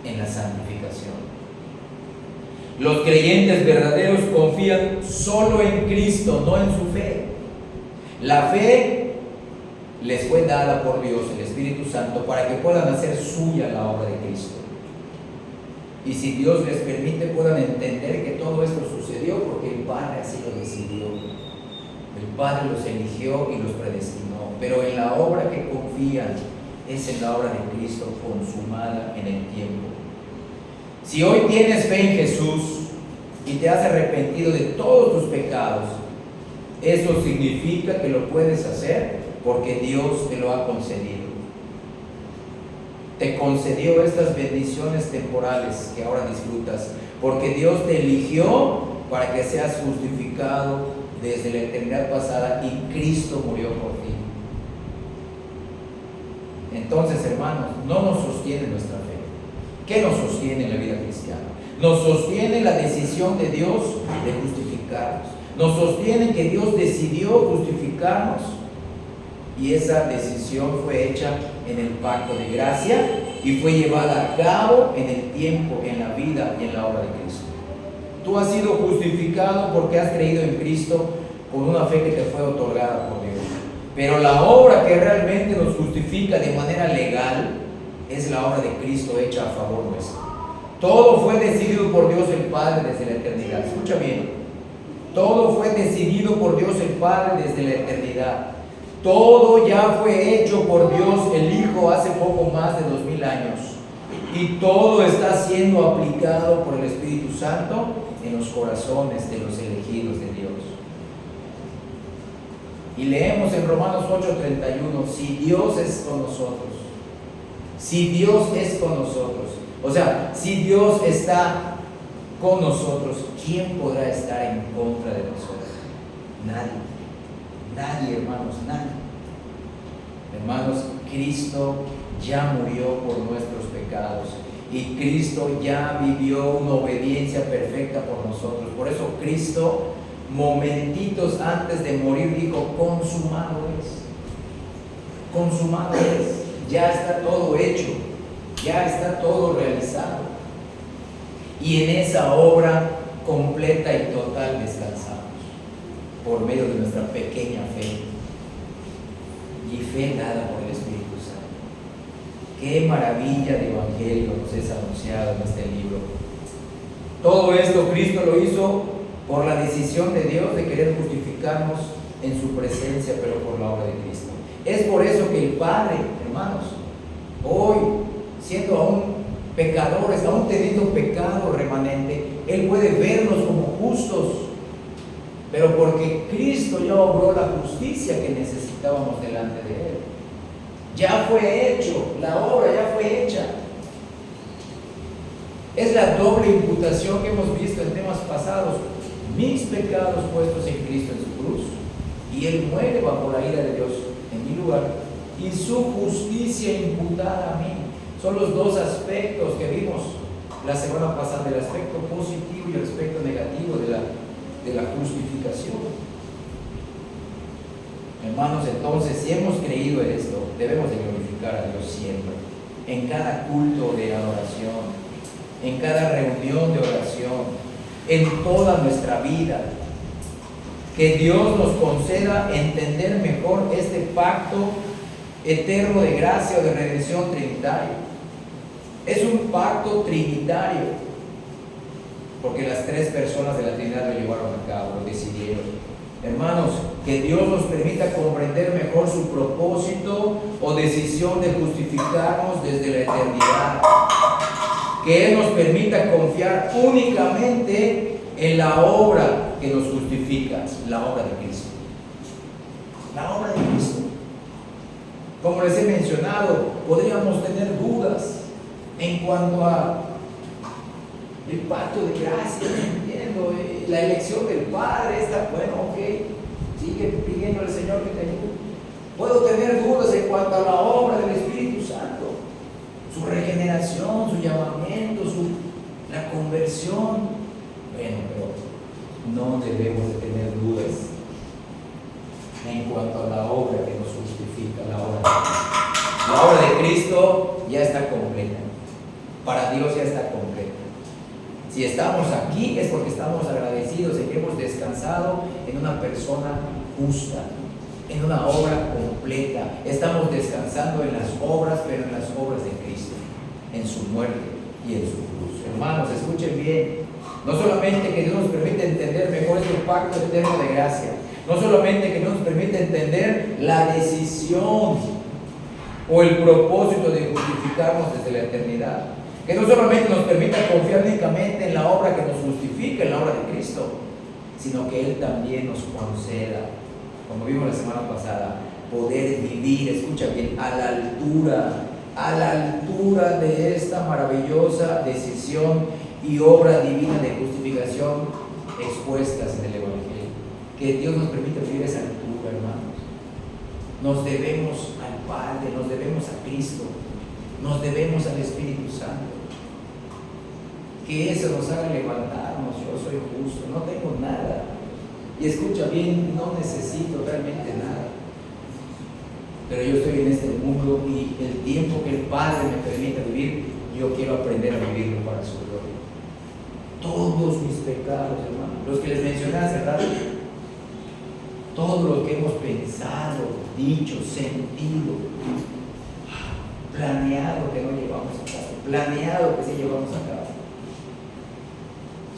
A: en la santificación. Los creyentes verdaderos confían solo en Cristo, no en su fe. La fe les fue dada por Dios, el Espíritu Santo, para que puedan hacer suya la obra de Cristo. Y si Dios les permite, puedan entender que todo esto sucedió porque el Padre así lo decidió. El Padre los eligió y los predestinó. Pero en la obra que confían es en la obra de Cristo consumada en el tiempo. Si hoy tienes fe en Jesús y te has arrepentido de todos tus pecados, eso significa que lo puedes hacer porque Dios te lo ha concedido. Te concedió estas bendiciones temporales que ahora disfrutas, porque Dios te eligió para que seas justificado desde la eternidad pasada y Cristo murió por ti. Entonces, hermanos, no nos sostiene nuestra fe. ¿Qué nos sostiene en la vida cristiana? Nos sostiene la decisión de Dios de justificarnos. Nos sostiene que Dios decidió justificarnos y esa decisión fue hecha en el pacto de gracia y fue llevada a cabo en el tiempo, en la vida y en la obra de Cristo. Tú has sido justificado porque has creído en Cristo por una fe que te fue otorgada por Dios. Pero la obra que realmente nos justifica de manera legal es la obra de Cristo hecha a favor nuestro. Todo fue decidido por Dios el Padre desde la eternidad. Escucha bien. Todo fue decidido por Dios el Padre desde la eternidad. Todo ya fue hecho por Dios el Hijo hace poco más de 2000 años. Y todo está siendo aplicado por el Espíritu Santo en los corazones de los elegidos de Dios. Y leemos en Romanos 8:31, si Dios es con nosotros, si Dios es con nosotros, o sea, si Dios está con nosotros, ¿quién podrá estar en contra de nosotros? Nadie. Nadie, hermanos, nadie. Hermanos, Cristo ya murió por nuestros pecados y Cristo ya vivió una obediencia perfecta por nosotros. Por eso Cristo, momentitos antes de morir, dijo, consumado es. Consumado es. Ya está todo hecho. Ya está todo realizado. Y en esa obra completa y total descansamos por medio de nuestra pequeña fe y fe dada por el Espíritu Santo. Qué maravilla de evangelio nos es anunciado en este libro. Todo esto Cristo lo hizo por la decisión de Dios de querer justificarnos en su presencia, pero por la obra de Cristo. Es por eso que el Padre, hermanos, hoy, siendo aún pecadores, aún teniendo pecado remanente, Él puede vernos como justos, pero porque Cristo ya obró la justicia que necesitábamos delante de Él. Ya fue hecho, la obra ya fue hecha. Es la doble imputación que hemos visto en temas pasados. Mis pecados puestos en Cristo en su cruz, y Él muere bajo la ira de Dios en mi lugar, y su justicia imputada a mí. Son los dos aspectos que vimos la semana pasada el aspecto positivo y el aspecto negativo de la justificación. Hermanos, entonces, si hemos creído en esto, debemos de glorificar a Dios siempre, en cada culto de adoración, en cada reunión de oración, en toda nuestra vida. Que Dios nos conceda entender mejor este pacto eterno de gracia o de redención trinitario. Es un pacto trinitario, porque las tres personas de la Trinidad lo llevaron a cabo, lo decidieron. Hermanos, que Dios nos permita comprender mejor su propósito o decisión de justificarnos desde la eternidad. Que Él nos permita confiar únicamente en la obra que nos justifica, la obra de Cristo. La obra de Cristo. Como les he mencionado, podríamos tener dudas en cuanto a el pacto de gracia, entiendo, la elección del Padre, está bueno, ok, sigue pidiendo al Señor que te ayude. Puedo tener dudas en cuanto a la obra del Espíritu Santo, su regeneración, su llamamiento, la conversión. Bueno, pero no debemos de tener dudas en cuanto a la obra que nos justifica, la obra de Cristo. La obra de Cristo ya está completa. Para Dios ya está completa. Si estamos aquí es porque estamos agradecidos de que hemos descansado en una persona justa, en una obra completa. Estamos descansando en las obras, pero en las obras de Cristo, en su muerte y en su cruz. Hermanos, escuchen bien. No solamente que Dios nos permite entender mejor este pacto eterno de gracia, no solamente que Dios nos permite entender la decisión o el propósito de justificarnos desde la eternidad, que no solamente nos permita confiar únicamente en la obra que nos justifica, en la obra de Cristo, sino que Él también nos conceda, como vimos la semana pasada, poder vivir, escucha bien, a la altura de esta maravillosa decisión y obra divina de justificación expuestas en el Evangelio. Que Dios nos permita vivir esa altura, hermanos. Nos debemos al Padre, nos debemos a Cristo, nos debemos al Espíritu Santo. Que eso nos haga levantarnos. Yo soy justo, no tengo nada. Y escucha bien, no necesito realmente nada. Pero yo estoy en este mundo y el tiempo que el Padre me permita vivir, yo quiero aprender a vivirlo para su gloria. Todos mis pecados, hermanos, los que les mencioné hace rato, todo lo que hemos pensado, dicho, sentido, planeado que no llevamos a cabo, planeado que sí llevamos a cabo.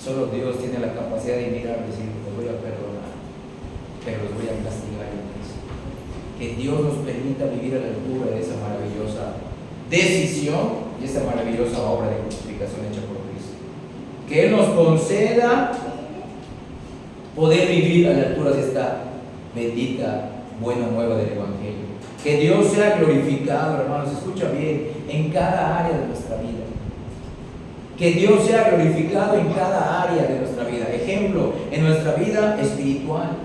A: Solo Dios tiene la capacidad de mirar y decir, los voy a perdonar, pero los voy a castigar en eso. Que Dios nos permita vivir a la altura de esa maravillosa decisión y esa maravillosa obra de justificación hecha por Cristo. Que Él nos conceda poder vivir a la altura de esta bendita buena nueva del Evangelio. Que Dios sea glorificado, hermanos, escucha bien, en cada área de nuestra vida. Que Dios sea glorificado en cada área de nuestra vida. Ejemplo, en nuestra vida espiritual,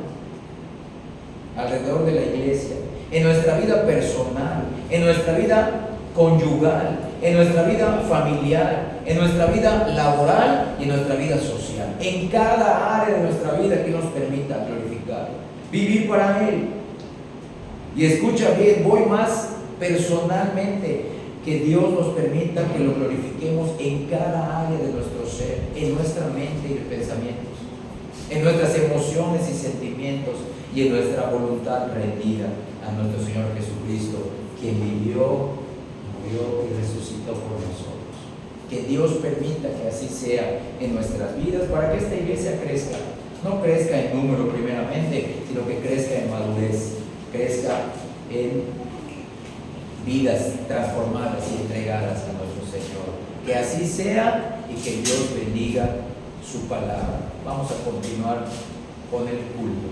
A: alrededor de la iglesia, en nuestra vida personal, en nuestra vida conyugal, en nuestra vida familiar, en nuestra vida laboral y en nuestra vida social. En cada área de nuestra vida que nos permita glorificar, vivir para Él. Y escucha bien, voy más personalmente, que Dios nos permita que lo glorifiquemos en cada área de nuestro ser, en nuestra mente y pensamientos, en nuestras emociones y sentimientos y en nuestra voluntad rendida a nuestro Señor Jesucristo, quien vivió, murió y resucitó por nosotros. Que Dios permita que así sea en nuestras vidas para que esta iglesia crezca. No crezca en número primeramente, sino que crezca en madurez, crezca en vidas transformadas y entregadas a nuestro Señor. Que así sea y que Dios bendiga su palabra. Vamos a continuar con el culto.